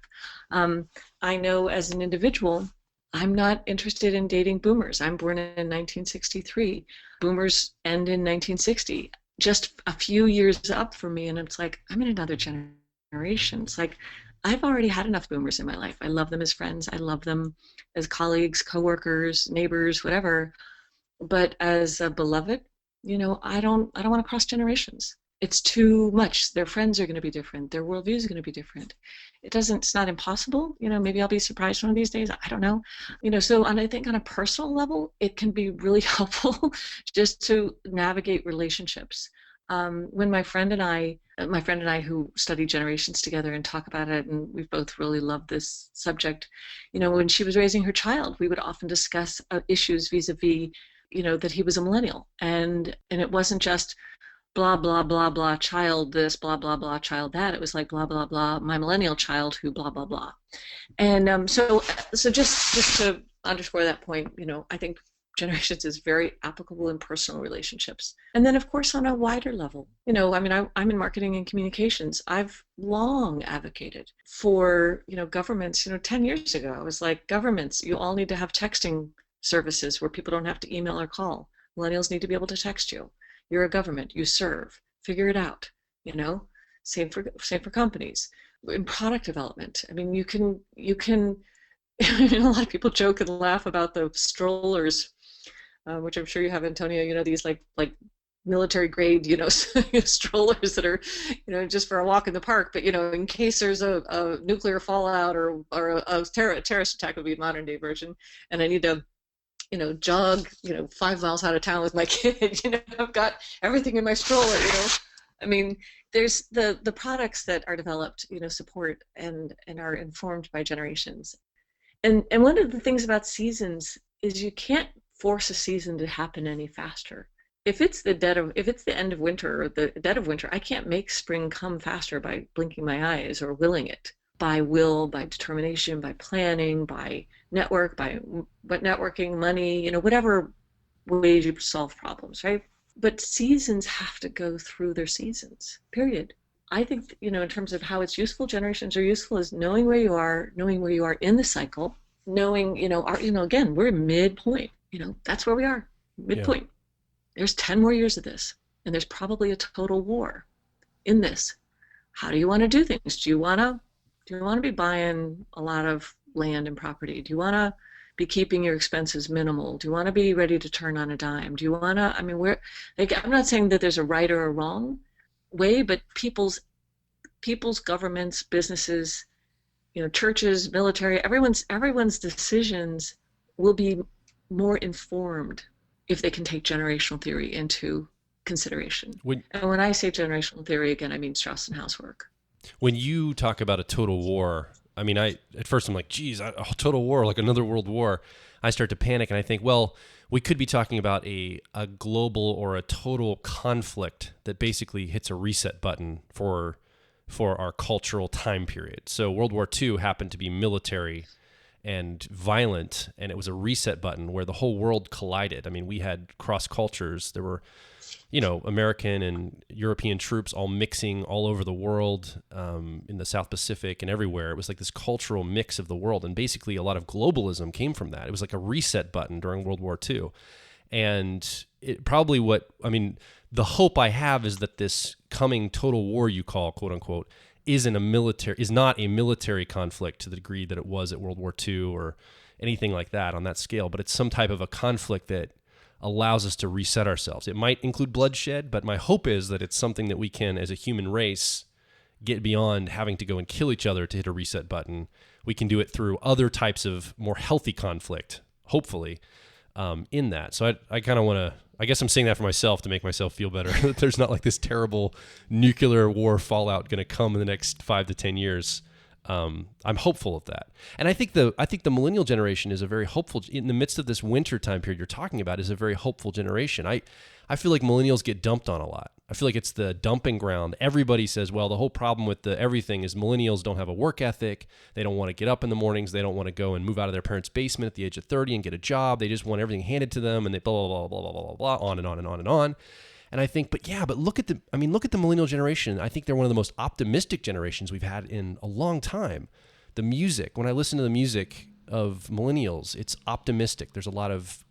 I know as an individual, I'm not interested in dating boomers. I'm born in 1963. Boomers end in 1960. Just a few years up for me, and it's like, I'm in another generation. It's like, I've already had enough boomers in my life. I love them as friends. I love them as colleagues, coworkers, neighbors, whatever. But as a beloved, I don't want to cross generations. It's too much. Their friends are going to be different. Their worldviews are going to be different. It's not impossible. Maybe I'll be surprised one of these days. I don't know. So I think on a personal level, it can be really helpful just to navigate relationships. When my friend and I who study generations together and talk about it, and we've both really loved this subject, when she was raising her child, we would often discuss issues vis-a-vis, that he was a millennial. And it wasn't just blah, blah, blah, blah, child this, blah, blah, blah, child that. It was like blah, blah, blah, my millennial child who blah, blah, blah. And so just to underscore that point, I think generations is very applicable in personal relationships. And then, of course, on a wider level, I'm in marketing and communications. I've long advocated for, governments. 10 years ago, I was like, governments, you all need to have texting services where people don't have to email or call. Millennials need to be able to text you. You're a government, you serve, figure it out, same for companies. In product development, I mean, you can a lot of people joke and laugh about the strollers, which I'm sure you have, Antonia, these like military grade, strollers that are, just for a walk in the park, but, in case there's a nuclear fallout or a terrorist attack would be a modern day version, and I need to jog, 5 miles out of town with my kid, I've got everything in my stroller, I mean, there's the products that are developed, support and are informed by generations. And one of the things about seasons is you can't force a season to happen any faster. If it's the end of winter or the dead of winter, I can't make spring come faster by blinking my eyes or willing it. By will, by determination, by planning, by networking, money, whatever ways you solve problems, right? But seasons have to go through their seasons, period. I think, in terms of how it's useful, generations are useful is knowing where you are in the cycle, knowing, again, we're midpoint, that's where we are. midpoint. There's 10 more years of this, and there's probably a total war in this. How do you want to do things? Do you want to be buying a lot of land and property? Do you want to be keeping your expenses minimal? Do you want to be ready to turn on a dime? Do you want to, I mean, I'm not saying that there's a right or a wrong way, but people's governments, businesses, churches, military, everyone's decisions will be more informed if they can take generational theory into consideration. And when I say generational theory, again, I mean Strauss and housework. When you talk about a total war, I mean, at first I'm like, geez, a total war, like another world war. I start to panic and I think, well, we could be talking about a global or a total conflict that basically hits a reset button for our cultural time period. So World War II happened to be military and violent, and it was a reset button where the whole world collided. I mean, we had cross cultures. There were, American and European troops all mixing all over the world, in the South Pacific and everywhere. It was like this cultural mix of the world, and basically a lot of globalism came from that. It was like a reset button during World War II. And it probably the hope I have is that this coming total war you call, quote unquote, is not a military conflict to the degree that it was at World War II or anything like that on that scale, but it's some type of a conflict that allows us to reset ourselves. It might include bloodshed, but my hope is that it's something that we can, as a human race, get beyond having to go and kill each other to hit a reset button. We can do it through other types of more healthy conflict, hopefully, in that. So I kind of want to, I guess I'm saying that for myself to make myself feel better, that there's not like this terrible nuclear war fallout going to come in the next 5 to 10 years. I'm hopeful of that. And I think the millennial generation is a very hopeful, in the midst of this winter time period you're talking about, is a very hopeful generation. I feel like millennials get dumped on a lot. I feel like it's the dumping ground. Everybody says, well, the whole problem with everything is millennials don't have a work ethic. They don't want to get up in the mornings. They don't want to go and move out of their parents' basement at the age of 30 and get a job. They just want everything handed to them, and they blah, blah, blah, blah, blah, blah, blah, on and on and on and on. And I think, but look at the millennial generation. I think they're one of the most optimistic generations we've had in a long time. The music, when I listen to the music of millennials, it's optimistic. There's a lot of,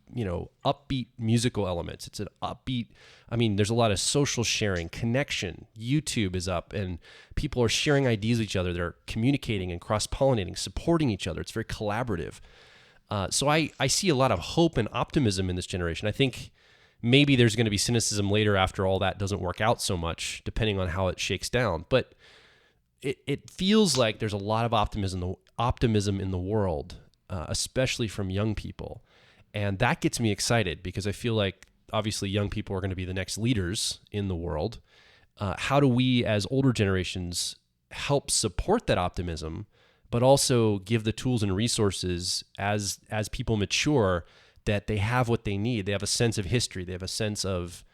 upbeat musical elements. It's an upbeat, there's a lot of social sharing, connection. YouTube is up and people are sharing ideas with each other. They're communicating and cross-pollinating, supporting each other. It's very collaborative. So I see a lot of hope and optimism in this generation. I think maybe there's going to be cynicism later after all that doesn't work out so much, depending on how it shakes down. But it feels like there's a lot of optimism in the world, especially from young people. And that gets me excited because I feel like obviously young people are going to be the next leaders in the world. How do we as older generations help support that optimism, but also give the tools and resources as people mature, that they have what they need? They have a sense of history. They have a sense of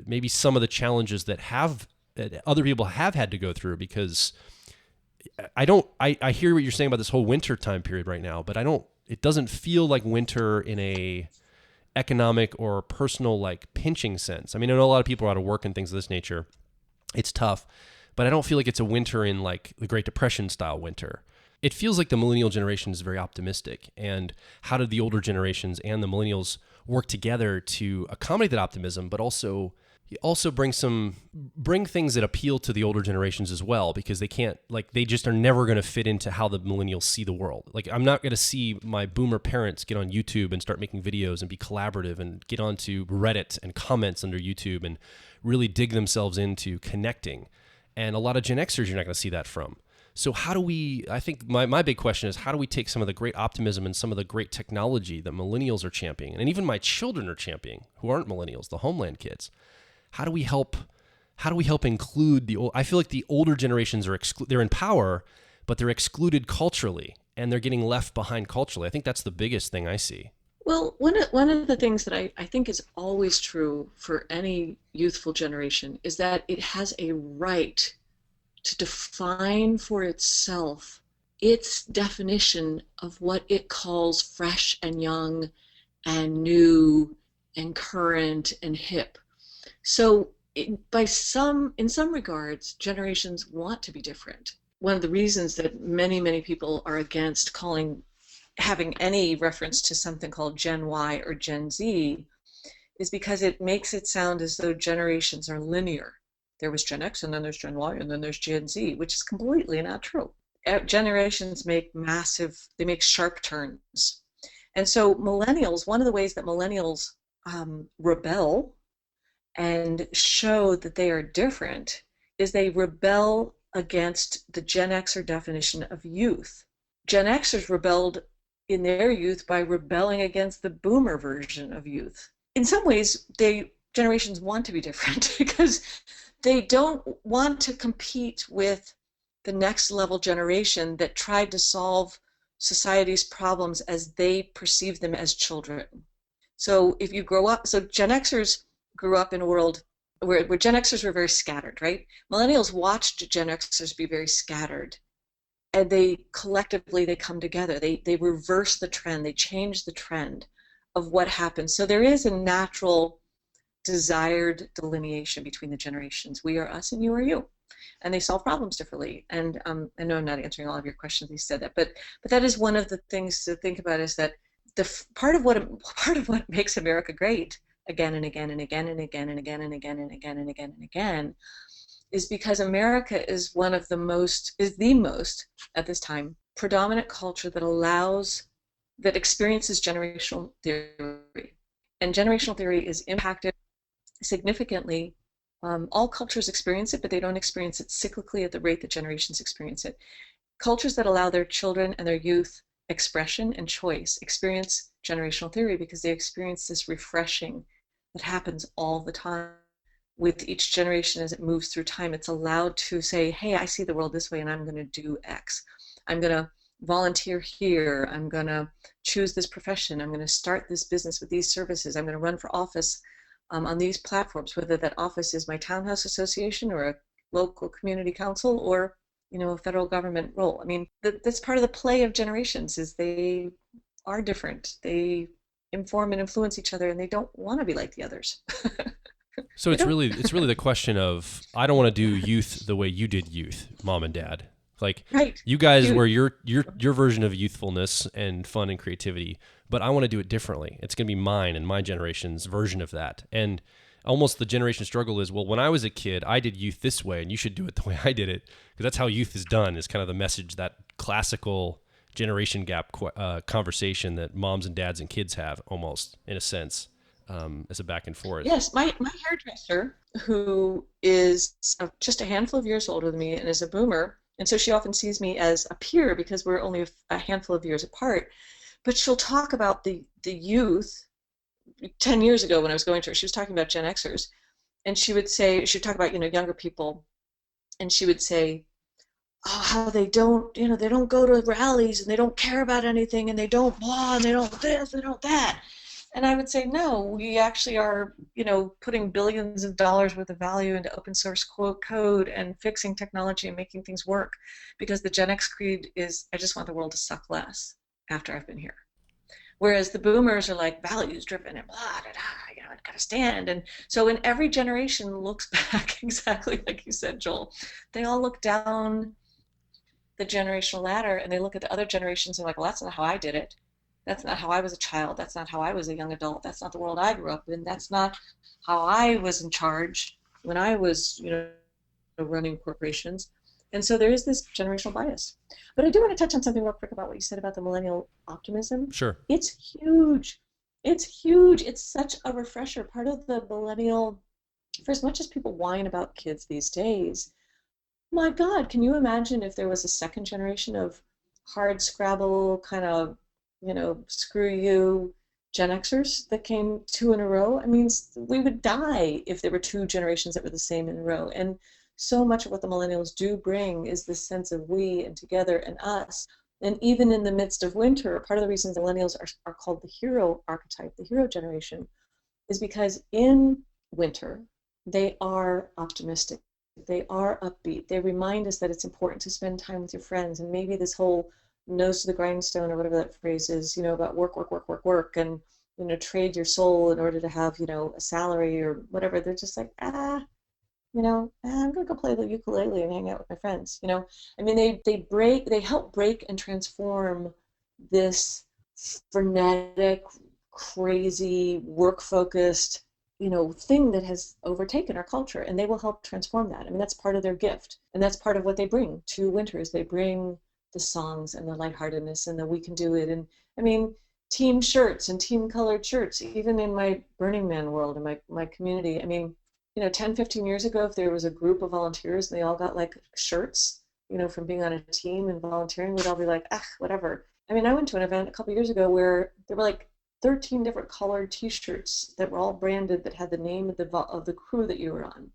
maybe some of the challenges that other people have had to go through, because I hear what you're saying about this whole winter time period right now, but it doesn't feel like winter in a economic or personal, like, pinching sense. I know a lot of people are out of work and things of this nature. It's tough, but I don't feel like it's a winter in like the Great Depression style winter. It feels like the millennial generation is very optimistic. And how did the older generations and the millennials work together to accommodate that optimism, but also bring things that appeal to the older generations as well, because they just are never going to fit into how the millennials see the world. Like, I'm not going to see my boomer parents get on YouTube and start making videos and be collaborative and get onto Reddit and comments under YouTube and really dig themselves into connecting. And a lot of Gen Xers, you're not going to see that from. So I think my big question is, how do we take some of the great optimism and some of the great technology that millennials are championing, and even my children are championing, who aren't millennials, the homeland kids? How do we help include I feel like the older generations they're in power, but they're excluded culturally, and they're getting left behind culturally. I think that's the biggest thing I see. Well, one of the things that I think is always true for any youthful generation is that it has a right to define for itself its definition of what it calls fresh and young and new and current and hip. So in some regards, generations want to be different. One of the reasons that many people are against calling having any reference to something called Gen Y or Gen Z is because it makes it sound as though generations are linear. There was Gen X, and then there's Gen Y, and then there's Gen Z, which is completely not true. Generations make they make sharp turns. And so millennials, one of the ways that millennials rebel and show that they are different is they rebel against the Gen Xer definition of youth. Gen Xers rebelled in their youth by rebelling against the boomer version of youth. In some ways, generations want to be different because they don't want to compete with the next level generation that tried to solve society's problems as they perceive them as children. So if you grow up, so Gen Xers grew up in a world where Gen Xers were very scattered, right? Millennials watched Gen Xers be very scattered, and they collectively come together. They reverse the trend. They change the trend of what happens. So there is a natural desired delineation between the generations. We are us and you are you. And they solve problems differently. And I know I'm not answering all of your questions. You said that, but that is one of the things to think about, is that part of what makes America great again and again and again and again and again and again and again and again and again is because America is the most at this time predominant culture that experiences generational theory. And generational theory is impacted significantly. All cultures experience it, but they don't experience it cyclically at the rate that generations experience it. Cultures that allow their children and their youth expression and choice experience generational theory because they experience this refreshing that happens all the time. With each generation as it moves through time, it's allowed to say, hey, I see the world this way and I'm going to do X. I'm going to volunteer here. I'm going to choose this profession. I'm going to start this business with these services. I'm going to run for office on these platforms, whether that office is my townhouse association or a local community council or a federal government role. I mean, that's part of the play of generations, is they are different. They inform and influence each other, and they don't want to be like the others. So it's really the question of, I don't want to do youth the way you did youth, mom and dad. Like, right. You guys were your version of youthfulness and fun and creativity, but I want to do it differently. It's going to be mine and my generation's version of that. And almost the generation struggle is, well, when I was a kid, I did youth this way, and you should do it the way I did it, because that's how youth is done, is kind of the message, that classical generation gap conversation that moms and dads and kids have, almost, in a sense, as a back and forth. Yes, my hairdresser, who is just a handful of years older than me and is a boomer, and so she often sees me as a peer because we're only a handful of years apart, but she'll talk about the youth. 10 years ago when I was going to her, she was talking about Gen Xers, and she'd talk about, younger people, and she would say, oh, how they don't go to rallies, and they don't care about anything, and they don't blah, and they don't this, they don't that. And I would say, no, we actually are, putting billions of dollars worth of value into open source code and fixing technology and making things work, because the Gen X creed is, I just want the world to suck less after I've been here. Whereas the boomers are like values driven and blah, blah, blah, it gotta stand. And so when every generation looks back, exactly like you said, Joel, they all look down the generational ladder and they look at the other generations and like, well, that's not how I did it. That's not how I was a child. That's not how I was a young adult. That's not the world I grew up in. That's not how I was in charge when I was, running corporations. And so there is this generational bias. But I do want to touch on something real quick about what you said about the millennial optimism. Sure. It's huge. It's huge. It's such a refresher. Part of the millennial, for as much as people whine about kids these days, my God, can you imagine if there was a second generation of hard scrabble kind of, screw you Gen Xers that came two in a row? I mean, we would die if there were two generations that were the same in a row. And so much of what the millennials do bring is this sense of we and together and us. And even in the midst of winter, part of the reasons millennials are called the hero archetype, the hero generation, is because in winter, they are optimistic. They are upbeat. They remind us that it's important to spend time with your friends. And maybe this whole nose to the grindstone, or whatever that phrase is, about work, and, trade your soul in order to have, a salary or whatever. They're just like, I'm going to go play the ukulele and hang out with my friends. I mean, they help break and transform this frenetic, crazy, work-focused, thing that has overtaken our culture, and they will help transform that. I mean, that's part of their gift, and that's part of what they bring to Winters. They bring the songs and the lightheartedness and the we can do it. And I mean, team shirts and team colored shirts, even in my Burning Man world, in my community. I mean, 10, 15 years ago, if there was a group of volunteers and they all got like shirts, from being on a team and volunteering, we'd all be like, whatever. I mean, I went to an event a couple years ago where there were like 13 different colored T-shirts that were all branded that had the name of the crew that you were on,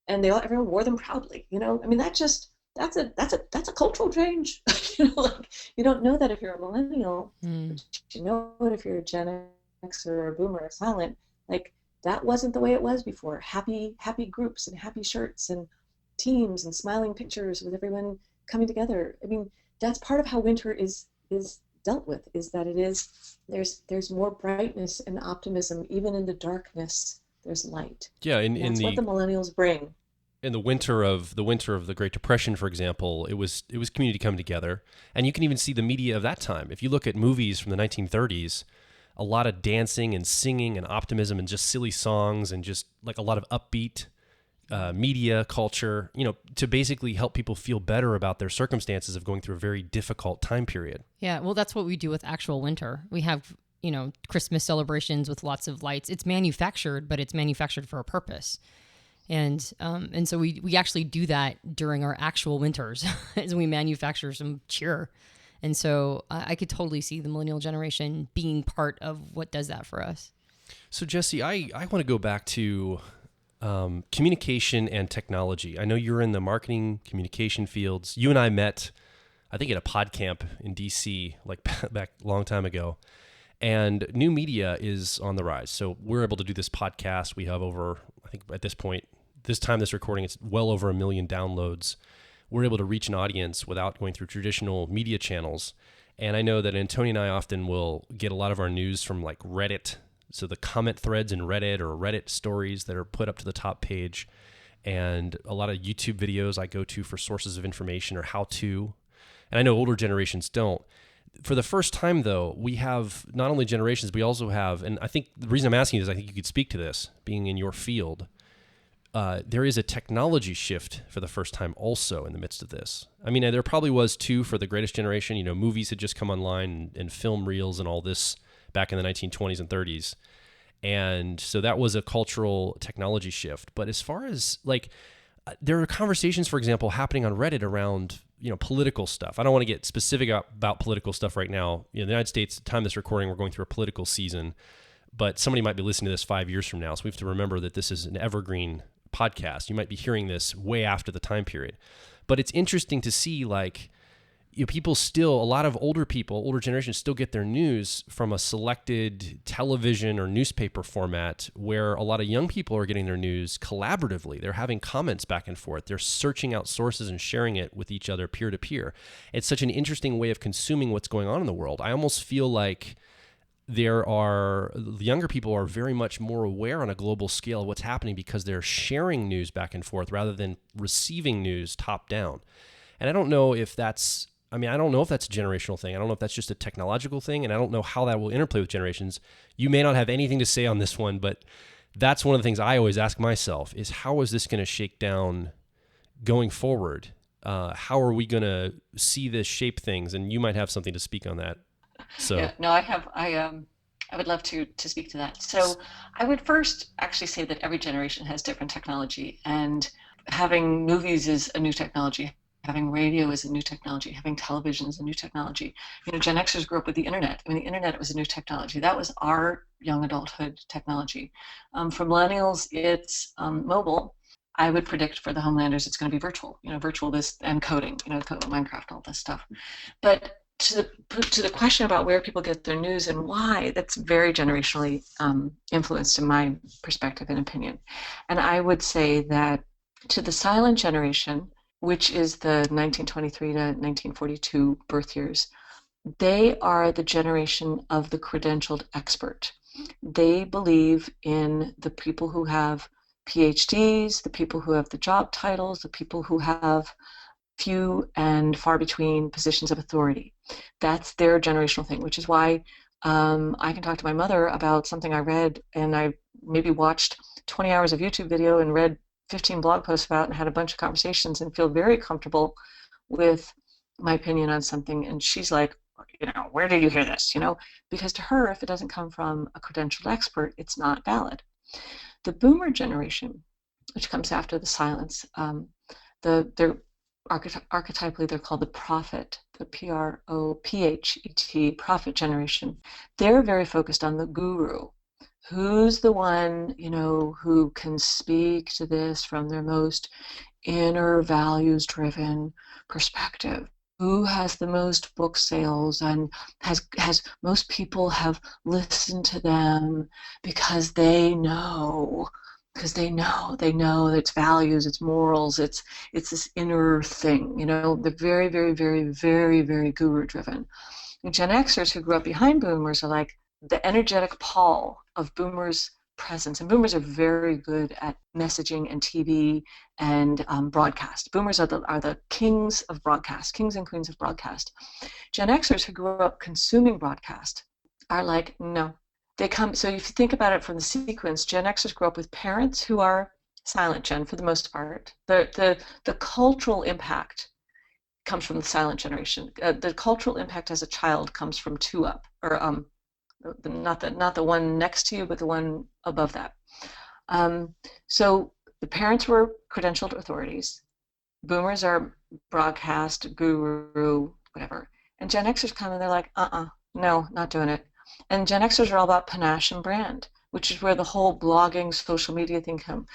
and everyone wore them proudly. I mean, that's a cultural change. Like, you don't know that if you're a millennial, but you know it if you're a Gen X or a Boomer or silent. Like, that wasn't the way it was before. Happy groups and happy shirts and teams and smiling pictures with everyone coming together. I mean, that's part of how winter is dealt with, is that there's more brightness and optimism. Even in the darkness, there's light. Yeah, that's what the millennials bring. In the winter of the Great Depression, for example, it was community coming together, and you can even see the media of that time. If you look at movies from the 1930s, a lot of dancing and singing and optimism and just silly songs and just like a lot of upbeat media culture, to basically help people feel better about their circumstances of going through a very difficult time period. Yeah, well, that's what we do with actual winter. We have, Christmas celebrations with lots of lights. It's manufactured, but it's manufactured for a purpose. And so we actually do that during our actual winters as we manufacture some cheer. And so I could totally see the millennial generation being part of what does that for us. So Jessi, I want to go back to communication and technology. I know you're in the marketing communication fields. You and I met, I think, at a pod camp in DC, like back a long time ago. And new media is on the rise. So we're able to do this podcast. We have over, I think at this point, this recording, it's well over 1 million downloads. We're able to reach an audience without going through traditional media channels. And I know that Antonia and I often will get a lot of our news from like Reddit. So the comment threads in Reddit or Reddit stories that are put up to the top page, and a lot of YouTube videos I go to for sources of information or how to. And I know older generations don't. For the first time, though, we have not only generations, we also have, and I think the reason I'm asking is I think you could speak to this, being in your field. There is a technology shift for the first time also in the midst of this. I mean, there probably was too for the greatest generation. Movies had just come online and film reels and all this back in the 1920s and 30s. And so that was a cultural technology shift. But as far as there are conversations, for example, happening on Reddit around, political stuff. I don't want to get specific about political stuff right now. In the United States, at the time of this recording, we're going through a political season, but somebody might be listening to this 5 years from now. So we have to remember that this is an evergreen podcast. You might be hearing this way after the time period, but it's interesting to see people still, a lot of older generations still get their news from a selected television or newspaper format, where a lot of young people are getting their news collaboratively. They're having comments back and forth. They're searching out sources and sharing it with each other peer to peer. It's such an interesting way of consuming what's going on in the world. I almost feel like the younger people are very much more aware on a global scale of what's happening because they're sharing news back and forth rather than receiving news top down. And I don't know if that's a generational thing. I don't know if that's just a technological thing, and I don't know how that will interplay with generations. You may not have anything to say on this one, but that's one of the things I always ask myself is, how is this going to shake down going forward? How are we going to see this shape things? And you might have something to speak on that. So yeah, no, I would love to speak to that. So I would first actually say that every generation has different technology, and having movies is a new technology. Having radio is a new technology. Having television is a new technology. Gen Xers grew up with the internet. I mean, the internet was a new technology. That was our young adulthood technology. For millennials, it's mobile. I would predict for the Homelanders, it's going to be virtual. Virtual this and coding. Minecraft, all this stuff. But to the question about where people get their news and why, that's very generationally influenced in my perspective and opinion. And I would say that to the silent generation, which is the 1923 to 1942 birth years, they are the generation of the credentialed expert. They believe in the people who have PhDs, the people who have the job titles, the people who have few and far between positions of authority. That's their generational thing, which is why I can talk to my mother about something I read, and I maybe watched 20 hours of YouTube video and read 15 blog posts about and had a bunch of conversations and feel very comfortable with my opinion on something. And she's like, where did you hear this? Because to her, if it doesn't come from a credentialed expert, it's not valid. The boomer generation, which comes after the silence, they're archetypally, they're called the prophet, the Prophet, prophet generation. They're very focused on the guru. Who's the one, who can speak to this from their most inner values-driven perspective? Who has the most book sales and has most people have listened to them because they know its values, its morals, it's this inner thing, they're very, very, very, very, very guru-driven. Gen Xers who grew up behind boomers are like the energetic pall of boomers' presence. And boomers are very good at messaging and TV and broadcast. Boomers are the kings of broadcast, kings and queens of broadcast. Gen Xers who grew up consuming broadcast are like, no. They come, so if you think about it from the sequence, Gen Xers grow up with parents who are silent Gen for the most part. The cultural impact comes from the silent generation. The cultural impact as a child comes from two up, or not the one next to you, but the one above that. So the parents were credentialed authorities. Boomers are broadcast, guru, whatever. And Gen Xers come and they're like, no, not doing it. And Gen Xers are all about panache and brand, which is where the whole blogging, social media thing comes.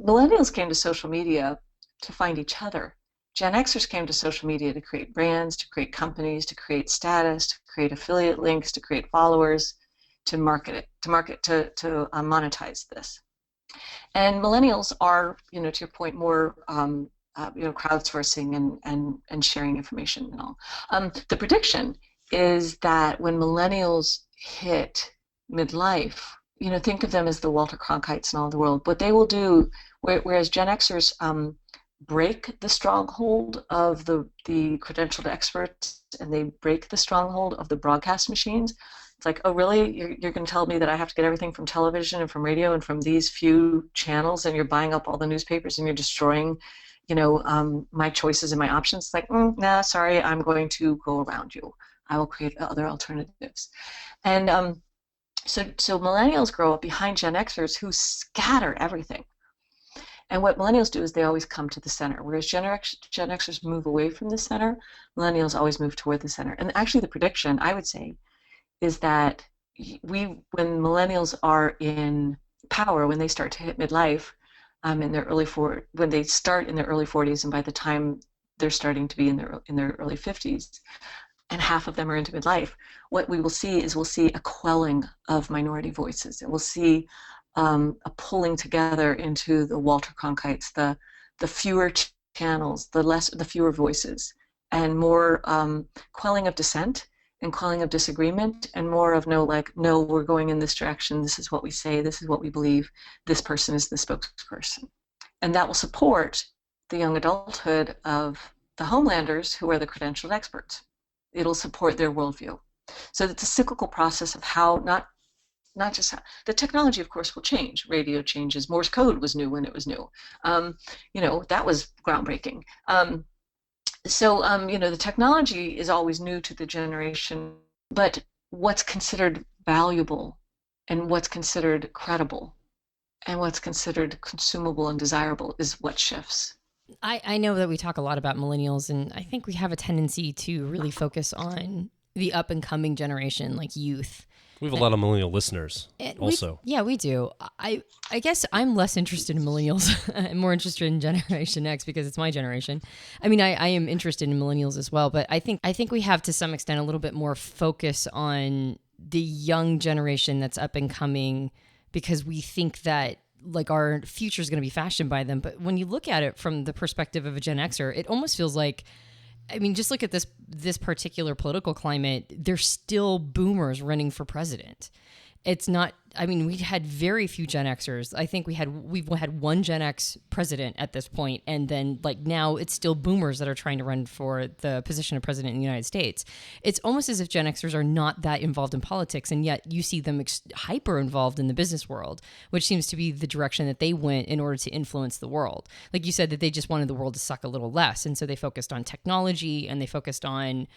Millennials came to social media to find each other. Gen Xers came to social media to create brands, to create companies, to create status, to create affiliate links, to create followers, to market it, to monetize this. And millennials are, to your point, more crowdsourcing and sharing information and all. The prediction is that when millennials hit midlife, think of them as the Walter Cronkites in all the world. What they will do, whereas Gen Xers break the stronghold of the credentialed experts, and they break the stronghold of the broadcast machines. It's like, oh, really? You're going to tell me that I have to get everything from television and from radio and from these few channels, and you're buying up all the newspapers and you're destroying, my choices and my options? It's like, nah, sorry, I'm going to go around you. I will create other alternatives. And so millennials grow up behind Gen Xers who scatter everything. And what millennials do is they always come to the center, whereas Gen Xers move away from the center, millennials always move toward the center. And actually the prediction, I would say, is that when millennials are in power, when they start to hit midlife, when they start in their early 40s, and by the time they're starting to be in their early 50s, and half of them are into midlife, what we will see is a quelling of minority voices. And we'll see a pulling together into the Walter Cronkites, the fewer channels, the fewer voices, and more quelling of dissent and quelling of disagreement, and more of no, we're going in this direction, this is what we say, this is what we believe, this person is the spokesperson. And that will support the young adulthood of the homelanders who are the credentialed experts. It'll support their worldview. So it's a cyclical process of how, not just how, the technology, of course, will change. Radio changes. Morse code was new when it was new. That was groundbreaking. The technology is always new to the generation, but what's considered valuable and what's considered credible and what's considered consumable and desirable is what shifts. I know that we talk a lot about millennials, and I think we have a tendency to really focus on the up and coming generation, like youth. We have a lot of millennial listeners also. We do. I guess I'm less interested in millennials. I'm more interested in Generation X because it's my generation. I mean, I am interested in millennials as well, but I think we have to some extent a little bit more focus on the young generation that's up and coming, because we think that our future is going to be fashioned by them. But when you look at it from the perspective of a Gen Xer, it almost feels like, just look at this particular political climate. There's still boomers running for president. It's not, I mean, we had very few Gen Xers. I think we've had one Gen X president at this point, and then like now it's still boomers that are trying to run for the position of president in the United States. It's almost as if Gen Xers are not that involved in politics, and yet you see them hyper involved in the business world, which seems to be the direction that they went in order to influence the world. Like you said, that they just wanted the world to suck a little less, and so they focused on technology and they focused on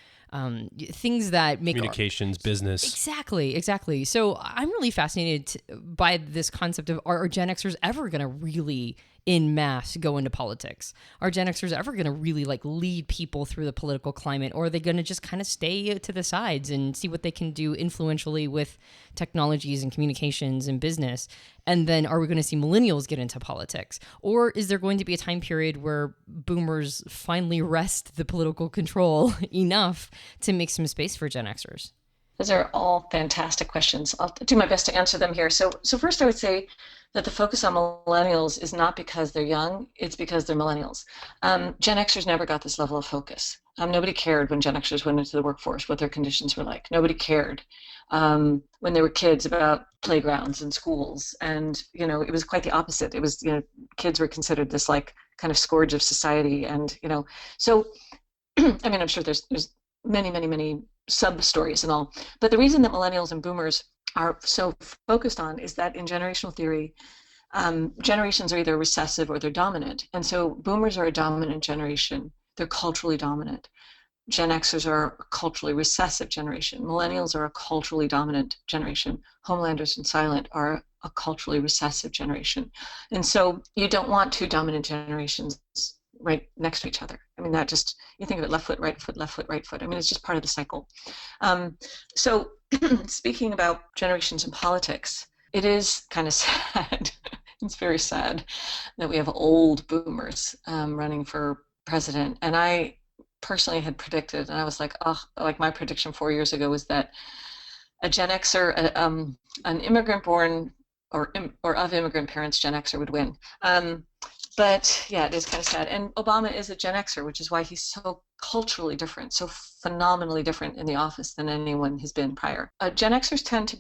things that make communications, business. Exactly. So I'm really fascinated by this concept of are Gen Xers ever going to really in mass go into politics? Are Gen Xers ever going to really like lead people through the political climate, or are they going to just kind of stay to the sides and see what they can do influentially with technologies and communications and business? And then are we going to see millennials get into politics? Or is there going to be a time period where boomers finally wrest the political control enough to make some space for Gen Xers? Those are all fantastic questions. I'll do my best to answer them here. So first I would say that the focus on millennials is not because they're young, it's because they're millennials. Gen Xers never got this level of focus. Nobody cared when Gen Xers went into the workforce, what their conditions were like. Nobody cared when they were kids about playgrounds and schools. And, it was quite the opposite. It was, kids were considered this like kind of scourge of society. And, so, I mean, I'm sure there's many sub-stories and all. But the reason that millennials and boomers are so focused on is that in generational theory, generations are either recessive or they're dominant. And so boomers are a dominant generation. They're culturally dominant. Gen Xers are a culturally recessive generation. Millennials are a culturally dominant generation. Homelanders and silent are a culturally recessive generation. And so you don't want two dominant generations right next to each other. I mean, that just, you think of it, left foot, right foot, left foot, right foot. I mean, it's just part of the cycle. So speaking about generations in politics, it is kind of sad. It's very sad that we have old boomers running for president. And I personally had predicted, and I was like, like my prediction 4 years ago was that a Gen Xer, an immigrant born or of immigrant parents, Gen Xer would win. But yeah, it is kind of sad. And Obama is a Gen Xer, which is why he's so culturally different, so phenomenally different in the office than anyone has been prior. Gen Xers tend to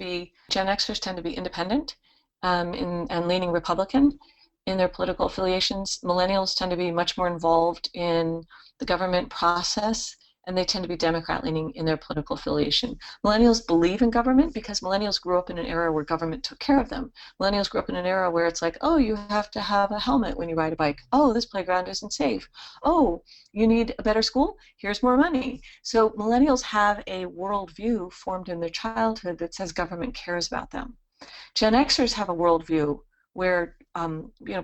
be independent and leaning Republican in their political affiliations. Millennials tend to be much more involved in the government process, and they tend to be Democrat-leaning in their political affiliation. Millennials believe in government because millennials grew up in an era where government took care of them. Millennials grew up in an era where it's like, oh, you have to have a helmet when you ride a bike. Oh, this playground isn't safe. Oh, you need a better school? Here's more money. So millennials have a worldview formed in their childhood that says government cares about them. Gen Xers have a worldview where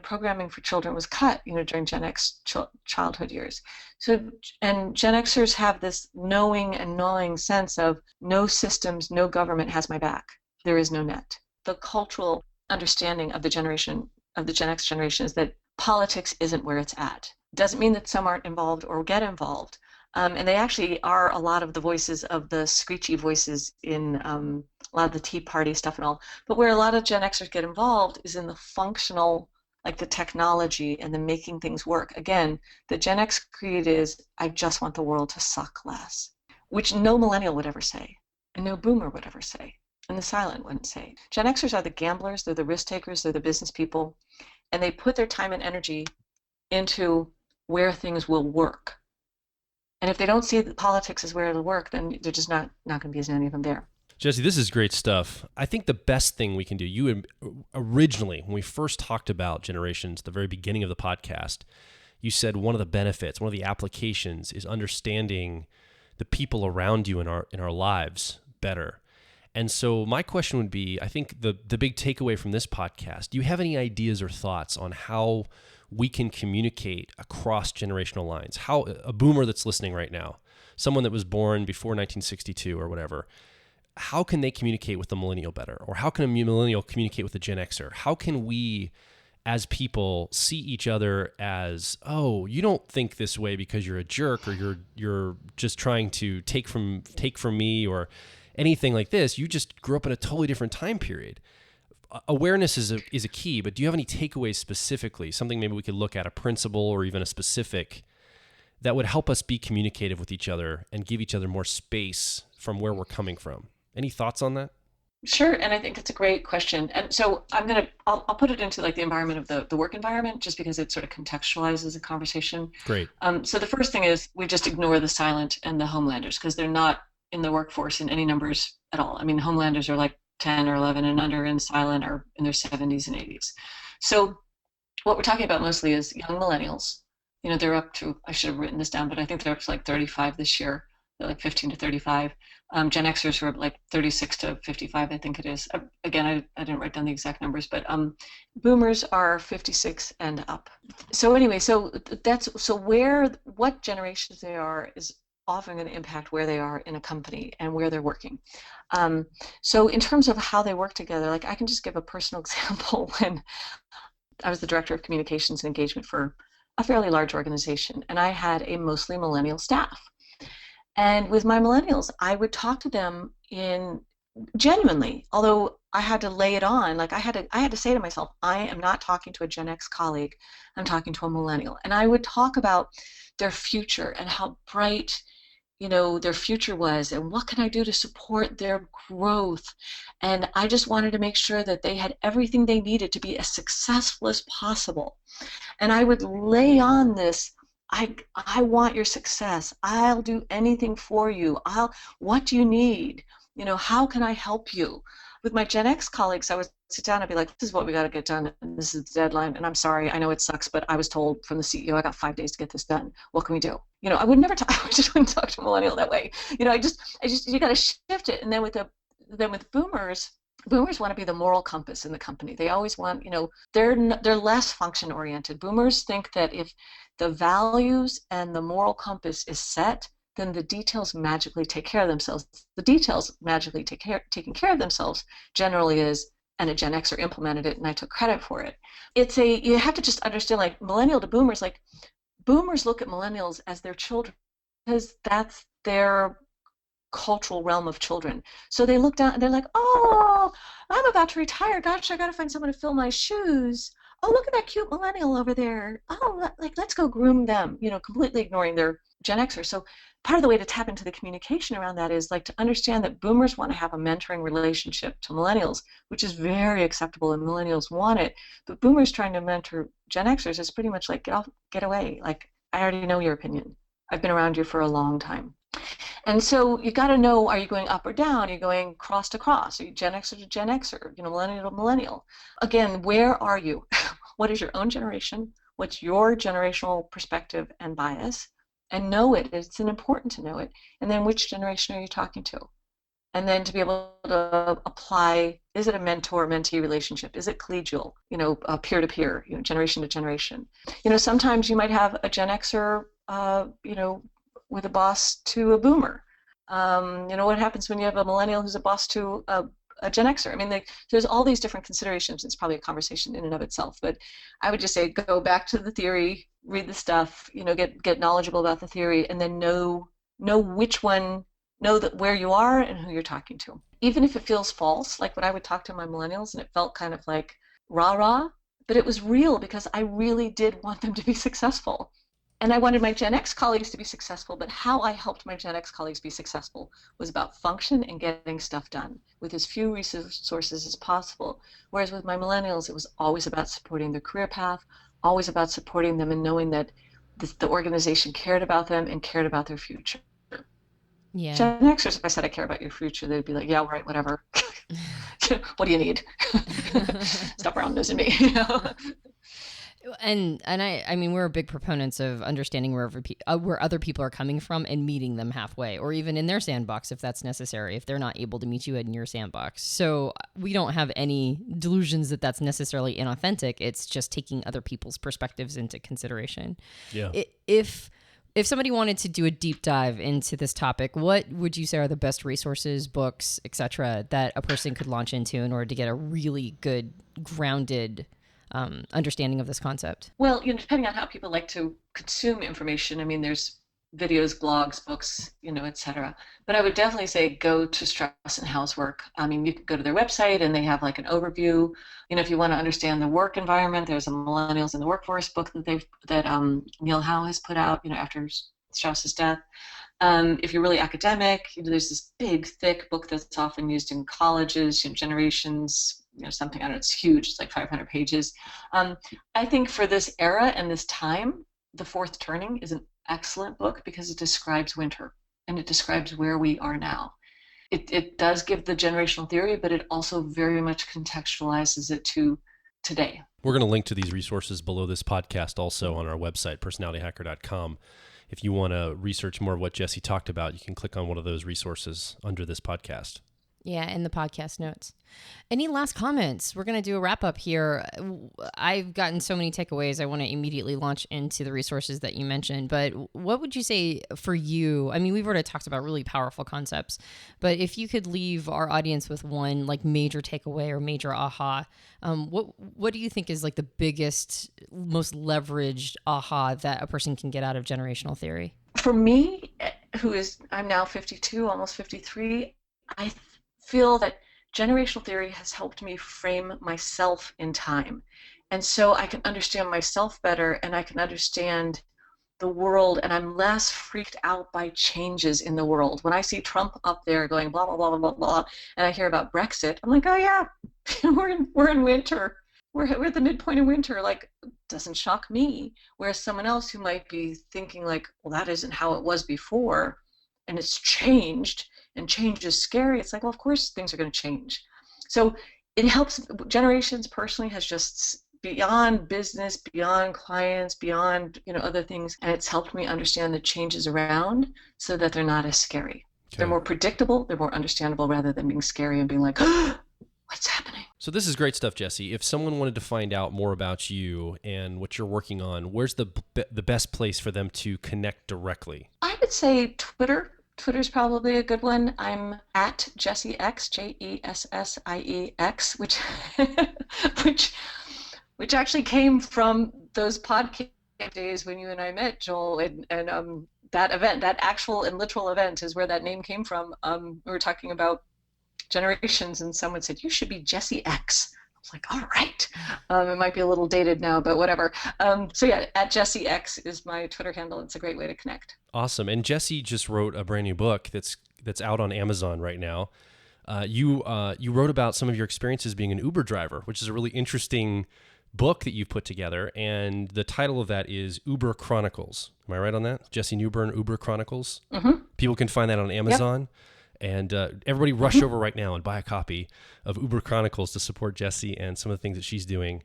programming for children was cut, during Gen X childhood years. So, and Gen Xers have this knowing and gnawing sense of no systems, no government has my back. There is no net. The cultural understanding of the Gen X generation is that politics isn't where it's at. Doesn't mean that some aren't involved or get involved. And they actually are a lot of the voices of the screechy voices in a lot of the Tea Party stuff and all. But where a lot of Gen Xers get involved is in the functional, like the technology and the making things work. Again, the Gen X creed is, I just want the world to suck less, which no millennial would ever say, and no boomer would ever say, and the silent wouldn't say. Gen Xers are the gamblers, they're the risk takers, they're the business people, and they put their time and energy into where things will work. And if they don't see that politics is where it'll work, then they're just not going to be as many of them there. Jessie, this is great stuff. I think the best thing we can do, you originally, when we first talked about generations, the very beginning of the podcast, you said one of the benefits, one of the applications is understanding the people around you in our lives better. And so my question would be, I think the big takeaway from this podcast, do you have any ideas or thoughts on how we can communicate across generational lines? How a boomer that's listening right now, someone that was born before 1962 or whatever, how can they communicate with the millennial better? Or how can a millennial communicate with a Gen Xer? How can we as people see each other as, oh, you don't think this way because you're a jerk, or you're just trying to take from me, or anything like this. You just grew up in a totally different time period. Awareness is a key, but do you have any takeaways specifically, something maybe we could look at, a principle or even a specific that would help us be communicative with each other and give each other more space from where we're coming from? Any thoughts on that? Sure, and I think it's a great question. And so I'll put it into like the environment of the work environment, just because it sort of contextualizes the conversation. Great. So the first thing is we just ignore the silent and the homelanders, because they're not in the workforce in any numbers at all. I mean, homelanders are like 10 or 11 and under, and silent are in their 70s and 80s. So what we're talking about mostly is young millennials. They're up to, I should have written this down, but I think they're up to like 35 this year. They're like 15 to 35. Gen Xers were like 36 to 55, I think it is. Again, I didn't write down the exact numbers, but boomers are 56 and up. So anyway, what generations they are is often going to impact where they are in a company and where they're working. So in terms of how they work together, like I can just give a personal example. When I was the director of communications and engagement for a fairly large organization, and I had a mostly millennial staff. And with my millennials, I would talk to them in genuinely, although I had to lay it on, like I had to say to myself, I am not talking to a Gen X colleague, I'm talking to a millennial. And I would talk about their future and how bright their future was, and what can I do to support their growth. And I just wanted to make sure that they had everything they needed to be as successful as possible. And I would lay on this, I want your success. I'll do anything for you. What do you need? How can I help you? With my Gen X colleagues, I would sit down and be like, this is what we got to get done, and this is the deadline, and I'm sorry, I know it sucks, but I was told from the CEO I got 5 days to get this done. What can we do? I would never talk, I just wouldn't talk to a millennial that way. You got to shift it. And then with boomers want to be the moral compass in the company. They always want, they're less function oriented. Boomers think that if the values and the moral compass is set, then the details magically take care of themselves. The details magically taking care of themselves generally is, and a Gen Xer implemented it, and I took credit for it. You have to just understand, like millennial to boomers, like boomers look at millennials as their children, because that's their cultural realm of children. So they look down and they're like, oh, I'm about to retire. Gosh, I got to find someone to fill my shoes. Oh, look at that cute millennial over there. Oh, let's go groom them, completely ignoring their Gen Xers. So part of the way to tap into the communication around that is like to understand that boomers want to have a mentoring relationship to millennials, which is very acceptable, and millennials want it. But boomers trying to mentor Gen Xers is pretty much like, get away. Like, I already know your opinion. I've been around you for a long time. And so you got to know, are you going up or down? Are you going cross to cross? Are you Gen Xer to Gen Xer? Millennial to millennial? Again, where are you? What is your own generation? What's your generational perspective and bias? And know it. It's important to know it. And then which generation are you talking to? And then to be able to apply, is it a mentor-mentee relationship? Is it collegial, peer-to-peer, generation to generation? Sometimes you might have a Gen Xer, with a boss to a boomer. What happens when you have a millennial who's a boss to a Gen Xer? I mean, there's all these different considerations. It's probably a conversation in and of itself, but I would just say go back to the theory, read the stuff, get knowledgeable about the theory, and then know which one, know that where you are and who you're talking to. Even if it feels false, like when I would talk to my millennials and it felt kind of like rah-rah, but it was real because I really did want them to be successful. And I wanted my Gen X colleagues to be successful, but how I helped my Gen X colleagues be successful was about function and getting stuff done with as few resources as possible. Whereas with my millennials, it was always about supporting their career path, always about supporting them and knowing that the organization cared about them and cared about their future. Yeah. Gen Xers, if I said I care about your future, they'd be like, yeah, right, whatever. What do you need? Stop around nosing me. And I mean, we're big proponents of understanding where other people are coming from and meeting them halfway, or even in their sandbox if that's necessary, if they're not able to meet you in your sandbox. So we don't have any delusions that that's necessarily inauthentic. It's just taking other people's perspectives into consideration. Yeah. If somebody wanted to do a deep dive into this topic, what would you say are the best resources, books, etc., that a person could launch into in order to get a really good, grounded understanding of this concept? Well, depending on how people like to consume information, I mean, there's videos, blogs, books, etc. But I would definitely say go to Stress and Housework. I mean, you could go to their website and they have like an overview. If you want to understand the work environment, there's a Millennials in the Workforce book that Neil Howe has put out, after Strauss's death. If you're really academic, there's this big, thick book that's often used in colleges, Generations, something, I don't know, it's huge, it's like 500 pages. I think for this era and this time, The Fourth Turning is an excellent book because it describes winter and it describes where we are now. It does give the generational theory, but it also very much contextualizes it to today. We're going to link to these resources below this podcast also on our website, personalityhacker.com. If you want to research more of what Jessie talked about, you can click on one of those resources under this podcast. Yeah, in the podcast notes. Any last comments? We're going to do a wrap up here. I've gotten so many takeaways. I want to immediately launch into the resources that you mentioned, but what would you say for you? I mean, we've already talked about really powerful concepts, but if you could leave our audience with one like major takeaway or major aha, what do you think is like the biggest, most leveraged aha that a person can get out of generational theory? For me, I'm now 52, almost 53, I feel that generational theory has helped me frame myself in time. And so I can understand myself better and I can understand the world, and I'm less freaked out by changes in the world. When I see Trump up there going blah, blah, blah, blah, blah, blah, and I hear about Brexit, I'm like, oh yeah, we're in winter. We're at the midpoint of winter. Like, doesn't shock me. Whereas someone else who might be thinking like, well, that isn't how it was before, and it's changed, and change is scary. It's like, well, of course things are going to change. So it helps. Generations personally has just beyond business, beyond clients, beyond other things, and it's helped me understand the changes around so that they're not as scary. Okay. They're more predictable. They're more understandable rather than being scary and being like, oh, what's happening? So this is great stuff, Jessie. If someone wanted to find out more about you and what you're working on, where's the best place for them to connect directly? I would say Twitter. Twitter's probably a good one. I'm at Jessie X, JESSIEX, which actually came from those podcast days when you and I met, Joel, and that event, that actual and literal event is where that name came from. We were talking about generations and someone said, you should be Jessie X. I was like, all right. It might be a little dated now, but whatever. So yeah, at Jessie X is my Twitter handle. It's a great way to connect. Awesome. And Jessie just wrote a brand new book that's out on Amazon right now. You wrote about some of your experiences being an Uber driver, which is a really interesting book that you've put together. And the title of that is Uber Chronicles. Am I right on that? Jessie Newburn, Uber Chronicles. Mm-hmm. People can find that on Amazon. Yep. And everybody rush over right now and buy a copy of Uber Chronicles to support Jessie and some of the things that she's doing.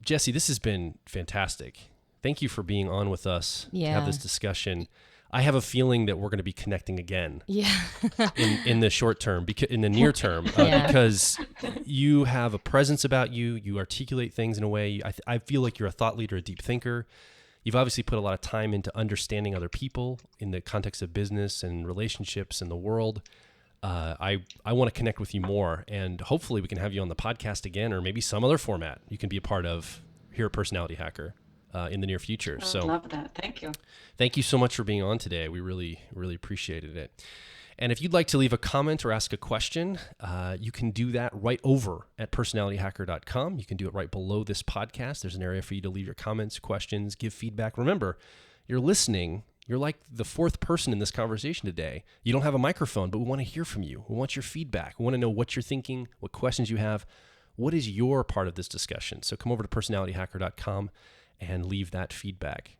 Jessie, this has been fantastic. Thank you for being on with us to have this discussion. I have a feeling that we're going to be connecting again in the short term, in the near term, because you have a presence about you. You articulate things in a way. I feel like you're a thought leader, a deep thinker. You've obviously put a lot of time into understanding other people in the context of business and relationships in the world. I want to connect with you more, and hopefully we can have you on the podcast again, or maybe some other format you can be a part of here at Personality Hacker in the near future. I love that. Thank you. Thank you so much for being on today. We really, really appreciated it. And if you'd like to leave a comment or ask a question, you can do that right over at personalityhacker.com. You can do it right below this podcast. There's an area for you to leave your comments, questions, give feedback. Remember, you're listening. You're like the fourth person in this conversation today. You don't have a microphone, but we want to hear from you. We want your feedback. We want to know what you're thinking, what questions you have. What is your part of this discussion? So come over to personalityhacker.com and leave that feedback.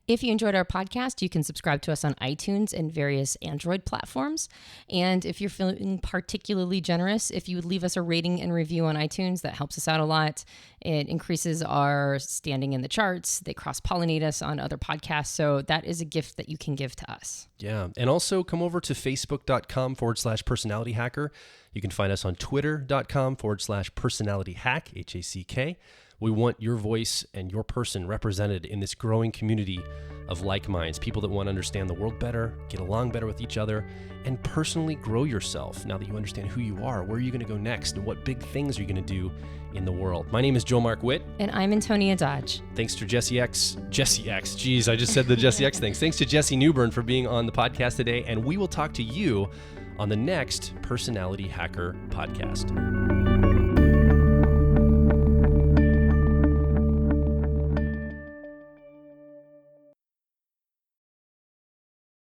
If you enjoyed our podcast, you can subscribe to us on iTunes and various Android platforms. And if you're feeling particularly generous, if you would leave us a rating and review on iTunes, that helps us out a lot. It increases our standing in the charts. They cross-pollinate us on other podcasts. So that is a gift that you can give to us. Yeah. And also come over to facebook.com/personalityhacker. You can find us on twitter.com/personalityhack, HACK. We want your voice and your person represented in this growing community of like minds, people that want to understand the world better, get along better with each other, and personally grow yourself now that you understand who you are, where are you going to go next, and what big things are you going to do in the world. My name is Joel Mark Witt. And I'm Antonia Dodge. Thanks to Jessie X. Geez, I just said the Jessie X things. Thanks to Jessie Newburn for being on the podcast today, and we will talk to you on the next Personality Hacker podcast.